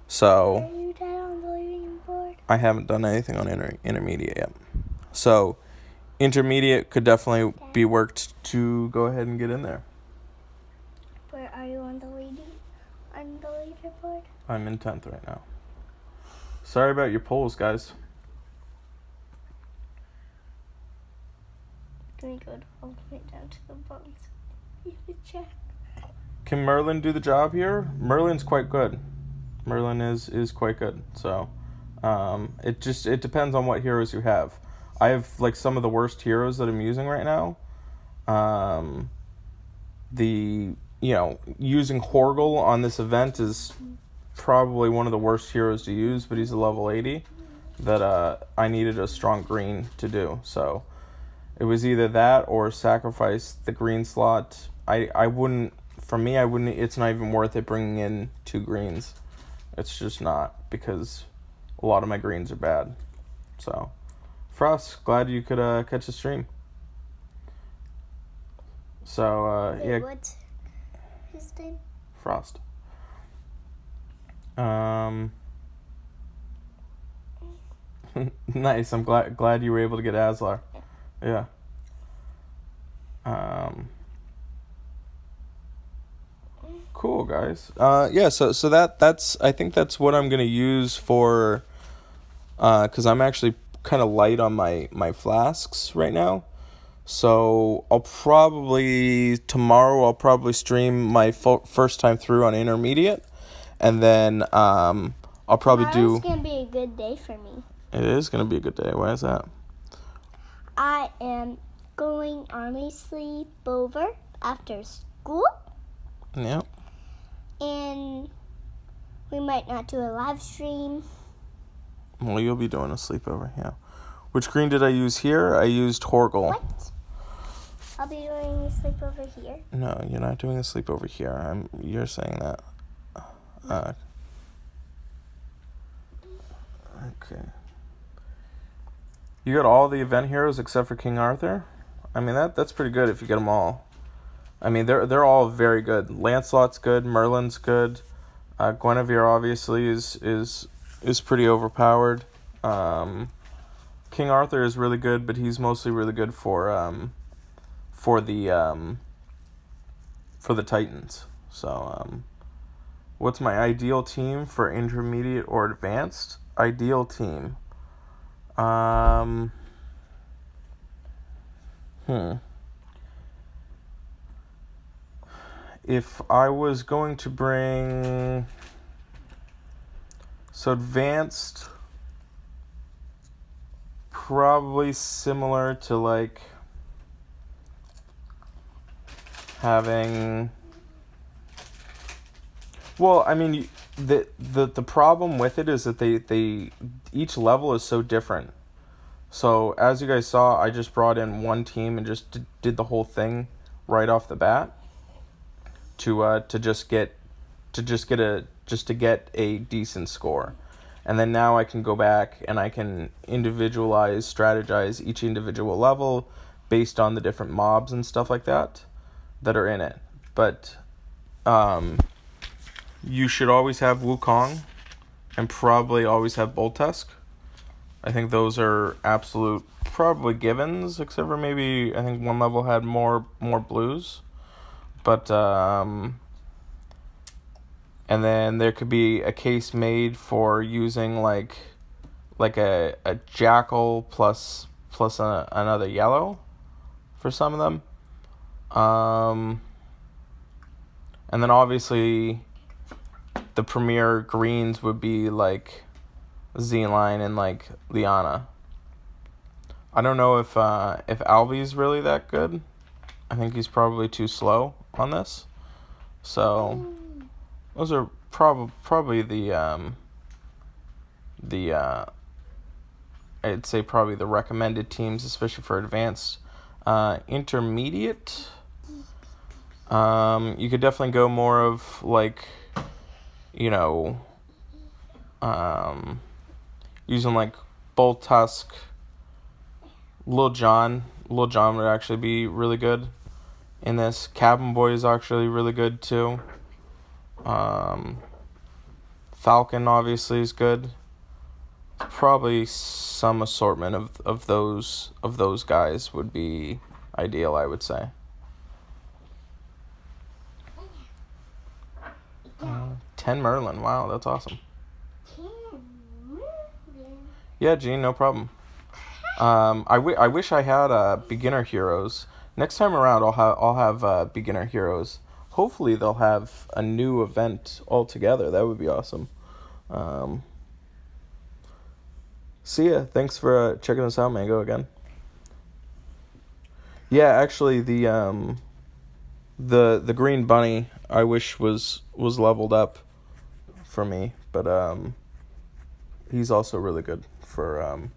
So Are you done on the leaderboard? I haven't done anything on intermediate yet. So intermediate could definitely be worked to go ahead and get in there. Where are you on the leaderboard? I'm in 10th right now. Sorry about your polls, guys. Let me go all the way down to the bottom so you can check. Can Merlin do the job here? Merlin's quite good. Merlin is quite good. So it depends on what heroes you have. I have like some of the worst heroes that I'm using right now. Using Horgle on this event is probably one of the worst heroes to use, but he's a level 80 that I needed a strong green to do. So it was either that or sacrifice the green slot. I wouldn't, it's not even worth it bringing in 2 greens. It's just not, because a lot of my greens are bad. So, Frost, glad you could catch the stream. So, Wait, what's his name? Frost. Nice. I'm glad you were able to get Aslar. Yeah. Cool, guys. So that's I think that's what I'm gonna use for, because I'm actually kind of light on my flasks right now. So tomorrow I'll probably stream my first time through on intermediate, and then I'll probably Tomorrow's gonna be a good day for me. It is gonna be a good day. Why is that? I am going army sleepover after school. Yeah. And we might not do a live stream. Well, you'll be doing a sleepover, yeah. Which green did I use here? I used Horgle. What? I'll be doing a sleepover here. No, you're not doing a sleepover here. You're saying that. Okay. You got all the event heroes except for King Arthur? I mean, that's pretty good if you get them all. I mean, they're all very good. Lancelot's good. Merlin's good. Guinevere obviously is pretty overpowered. King Arthur is really good, but he's mostly really good for the Titans. So what's my ideal team for intermediate or advanced? Ideal team. If I was going to bring... So advanced, probably similar to like having... Well, I mean, the problem with it is that they each level is so different. So as you guys saw, I just brought in one team and just did the whole thing right off the bat to get a decent score. And then now I can go back and I can strategize each individual level based on the different mobs and stuff like that are in it. But you should always have Wukong and probably always have Boltusk. I think those are absolute probably givens, except for maybe I think one level had more blues. But and then there could be a case made for using like a jackal plus another yellow for some of them. And then obviously the premier greens would be like Z-Line and like Liana. I don't know if Alvy's really that good. I think he's probably too slow on this. So those are probably the I'd say probably the recommended teams, especially for advanced. Intermediate, you could definitely go more of like, you know, using like Bull Tusk. Lil Jon would actually be really good in this. Cabin Boy is actually really good too. Falcon obviously is good. Probably some assortment of those guys would be ideal, I would say. 10 Merlin, wow, that's awesome. Yeah, Gene, no problem. I wish I had beginner heroes. Next time around, I'll have beginner heroes. Hopefully, they'll have a new event altogether. That would be awesome. See ya. Thanks for checking us out, Mango, again. Yeah, actually, the green bunny I wish was leveled up for me, but he's also really good for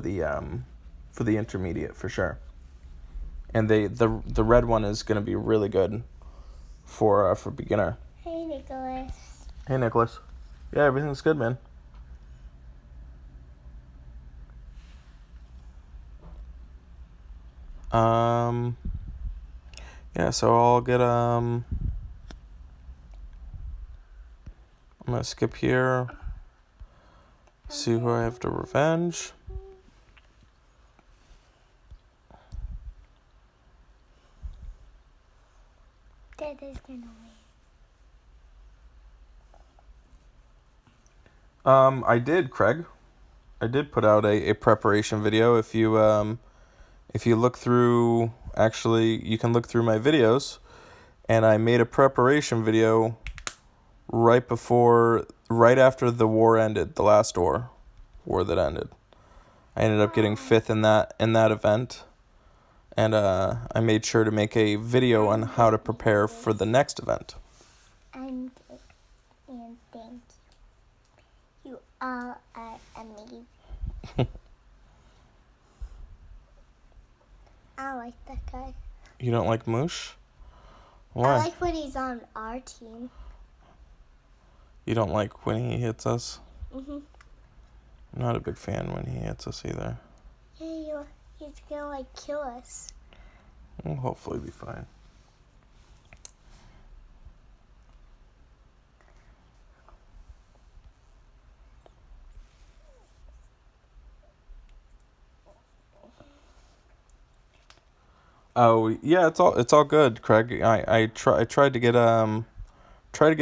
the intermediate for sure. And the red one is gonna be really good for beginner. Hey, Nicholas. Hey, Nicholas. Yeah, everything's good, man. Yeah, so I'll get I'm gonna skip here. See who I have to revenge. Dad is gonna win. I did, Craig. I did put out a preparation video. If you look through, actually, you can look through my videos, and I made a preparation video right after the war ended, the last war that ended. I ended up getting 5th in that event, and I made sure to make a video on how to prepare for the next event. And thank you. You all are amazing. I like that guy. You don't like Moosh? Why? I like when he's on our team. You don't like when he hits us? Mhm. I'm not a big fan when he hits us either. Yeah, he's gonna kill us. We'll hopefully be fine. Oh yeah, it's all good, Craig. I tried to get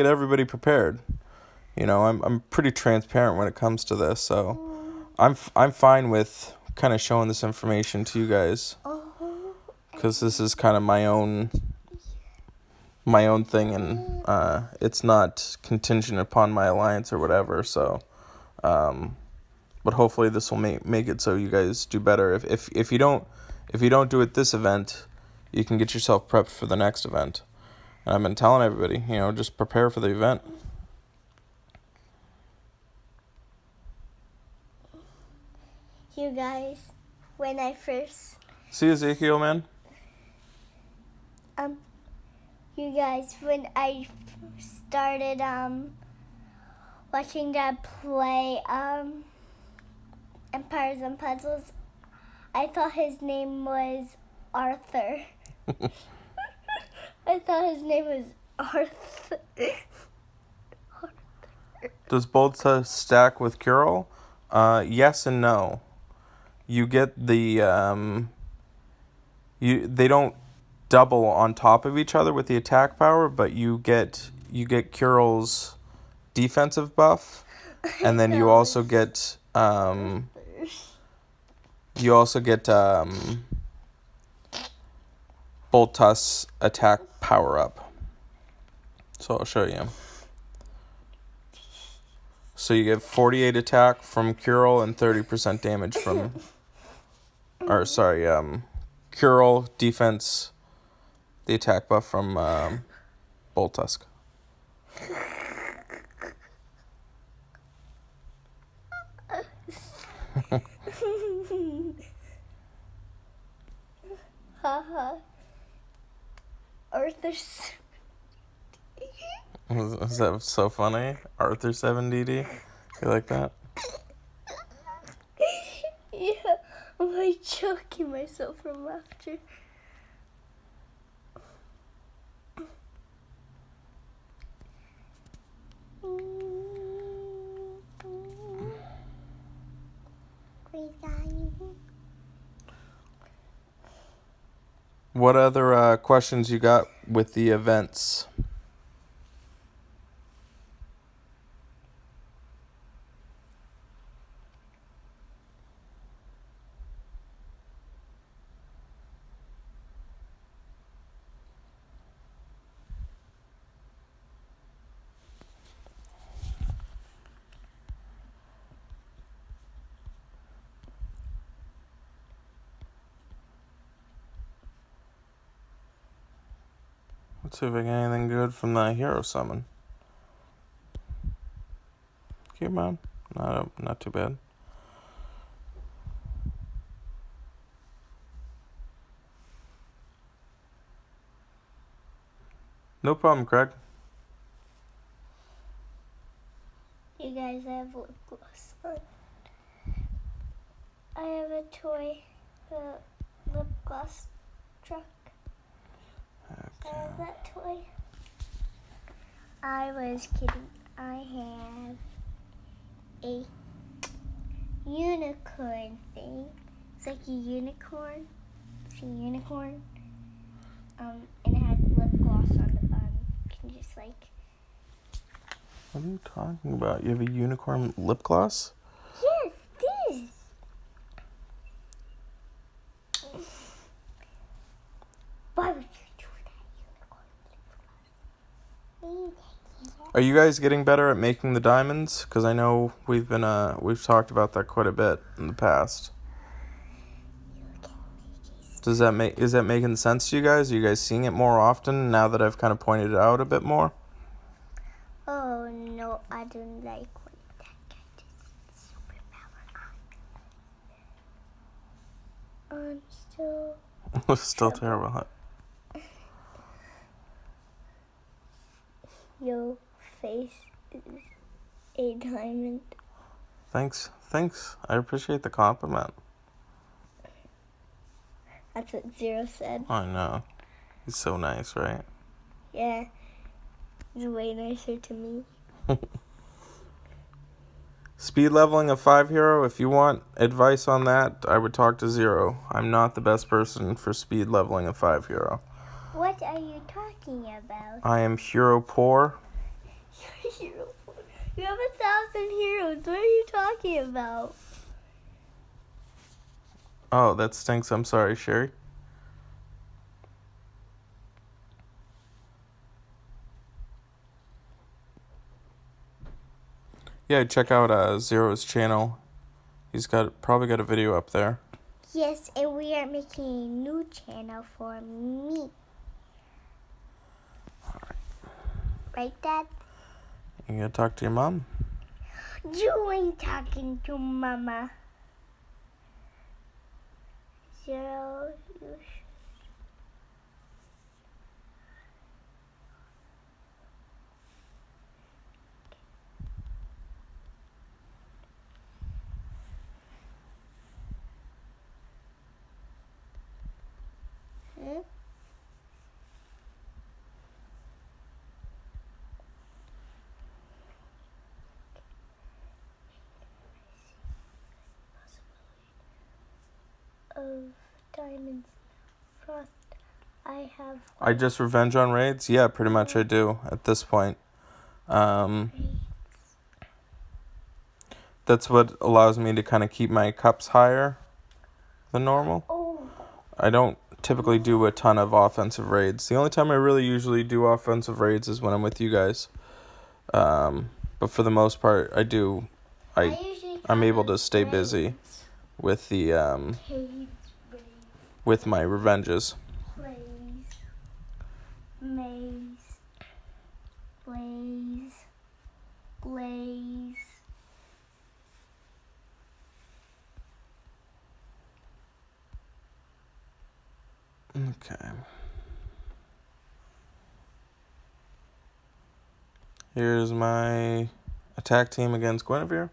everybody prepared. You know, I'm pretty transparent when it comes to this, so I'm fine with kind of showing this information to you guys, because this is kind of my own thing, and it's not contingent upon my alliance or whatever. So, but hopefully this will make it so you guys do better. If you don't do it this event, you can get yourself prepped for the next event. And I've been telling everybody, you know, just prepare for the event. You guys, when I first... See Ezekiel, man? You guys, when I started watching Dad play Empires and Puzzles, I thought his name was Arthur. I thought his name was Arthur. Does both stack with Curl? Yes and no. You get the they don't double on top of each other with the attack power, but you get Curl's defensive buff, and then you also get Bolt Tusk's attack power up. So I'll show you. So you get 48 attack from Curl and 30% damage from... Curl defense, the attack buff from bull tusk. Haha. Arthur's. Is that so funny? Arthur 7DD? You like that? Yeah, I'm like choking myself from laughter. What other questions you got with the events? Let's see if I get anything good from the hero summon. Come on. Not too bad. No problem, Craig. You guys have lip gloss on. I have a toy, the lip gloss truck. Okay. I have that toy. I was kidding. I have a unicorn thing. It's like a unicorn. It's a unicorn. And it has lip gloss on the bottom. You can just like. What are you talking about? You have a unicorn lip gloss? Yes, this. Why would you do that, unicorn? Are you guys getting better at making the diamonds? Because I know we've talked about that quite a bit in the past. Is that making sense to you guys? Are you guys seeing it more often now that I've kind of pointed it out a bit more? Oh no, I don't like when that guy does superpower. I'm Still terrible, huh? Your face is a diamond. Thanks. I appreciate the compliment. That's what Zero said. I know. He's so nice, right? Yeah. He's way nicer to me. Speed leveling a 5 hero, if you want advice on that, I would talk to Zero. I'm not the best person for speed leveling a 5 hero. What are you talking about? I am hero poor. You're hero poor. You have 1,000 heroes. What are you talking about? Oh, that stinks. I'm sorry, Sherry. Yeah, check out Zero's channel. He's probably got a video up there. Yes, and we are making a new channel for me. Right, Dad? You gonna talk to your mom? You ain't talking to Mama. Zero, you Hmm? Of diamonds, frost. I have. I just revenge on raids? Yeah, pretty much I do at this point. That's what allows me to kind of keep my cups higher than normal. Oh. I don't typically do a ton of offensive raids. The only time I really usually do offensive raids is when I'm with you guys. But for the most part, I do. I'm able to stay busy with the with my revenges. Maze. Blaze. Okay. Here's my attack team against Guinevere.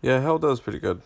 Yeah, Helda's pretty good.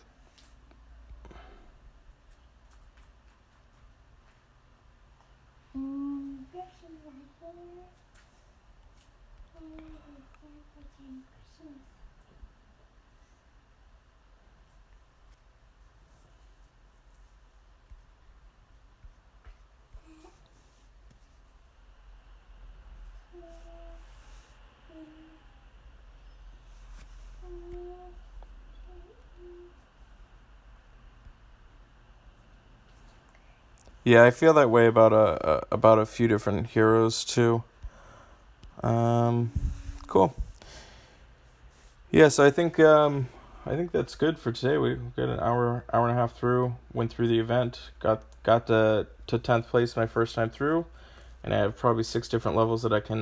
Yeah, I feel that way about a few different heroes too. Cool. Yeah, so I think that's good for today. We got an hour and a half through. Went through the event. Got to 10th place my first time through, and I have probably 6 different levels that I can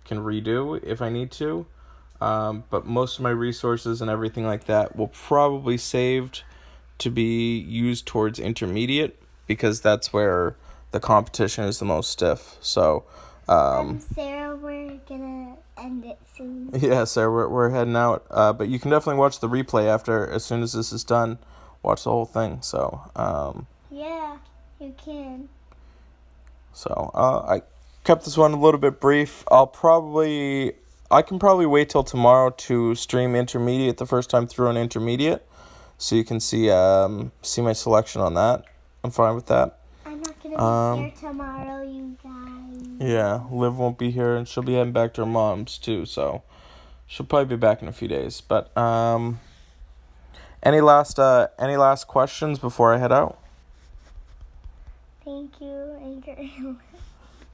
redo if I need to. But most of my resources and everything like that will probably saved to be used towards intermediate, because that's where the competition is the most stiff. So Sarah, we're gonna end it soon. yeah, so we're heading out. But you can definitely watch the replay as soon as this is done. Watch the whole thing. So yeah, you can. So I kept this one a little bit brief. I can probably wait till tomorrow to stream intermediate the first time through an intermediate, so you can see my selection on that. I'm fine with that. I'm not gonna be here tomorrow, you guys. Yeah, Liv won't be here, and she'll be heading back to her mom's too, so she'll probably be back in a few days. But any last questions before I head out? Thank you, Anchor.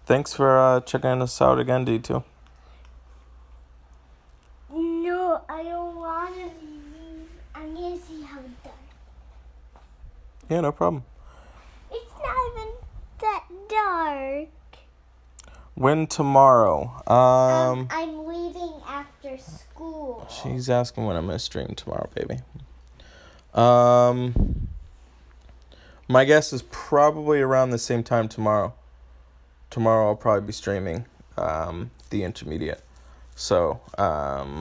Thanks for checking us out again, D2. No, I don't want to leave. I'm going to see how it's done. Yeah, no problem. It's not even that dark. When tomorrow? I'm leaving after school. She's asking when I'm going to stream tomorrow, baby. My guess is probably around the same time tomorrow. Tomorrow I'll probably be streaming the intermediate. So, Why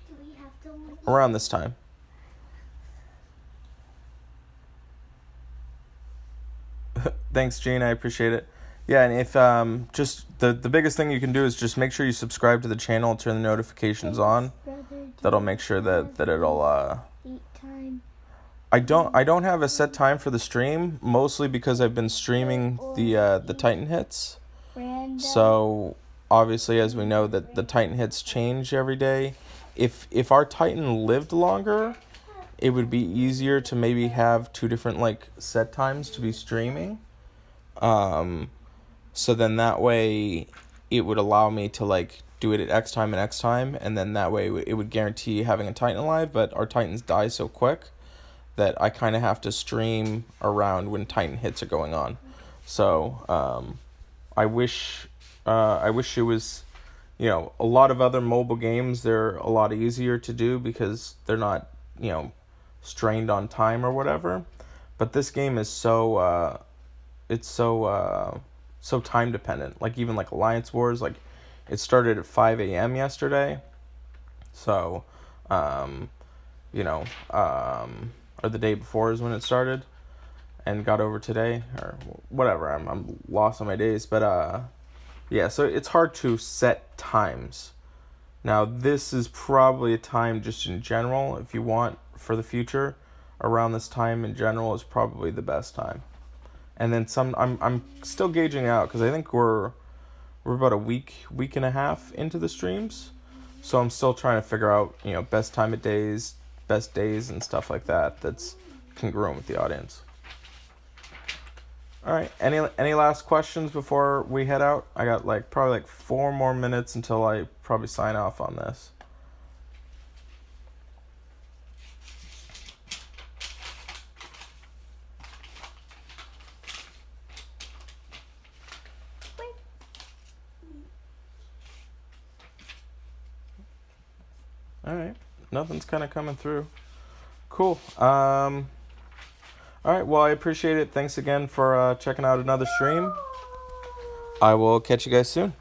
do we have to leave? around this time. Thanks, Gene. I appreciate it. Yeah, and if just the biggest thing you can do is just make sure you subscribe to the channel and turn the notifications on. That'll make sure that it'll Eat time. I don't have a set time for the stream, mostly because I've been streaming the Titan hits. Random. So obviously, as we know, that the Titan hits change every day. If our Titan lived longer, it would be easier to maybe have 2 different set times to be streaming. So then that way it would allow me to do it at X time and X time, and then that way it would guarantee having a Titan alive. But our Titans die so quick that I kind of have to stream around when Titan hits are going on. So I wish it was, a lot of other mobile games, they're a lot easier to do because they're not, strained on time or whatever. But this game is so time dependent. Even Alliance Wars, it started at 5 a.m. yesterday. So, or the day before is when it started, and got over today or whatever. I'm lost on my days, but yeah. So it's hard to set times. Now this is probably a time just in general, if you want for the future, around this time in general is probably the best time. and then some. I'm still gauging out because I think we're about a week and a half into the streams, so I'm still trying to figure out best time of days, best days, and stuff like that. That's congruent with the audience. All right. Any last questions before we head out? I got probably 4 more minutes until I probably sign off on this. All right. Nothing's kind of coming through. Cool. All right. Well, I appreciate it. Thanks again for checking out another stream. I will catch you guys soon.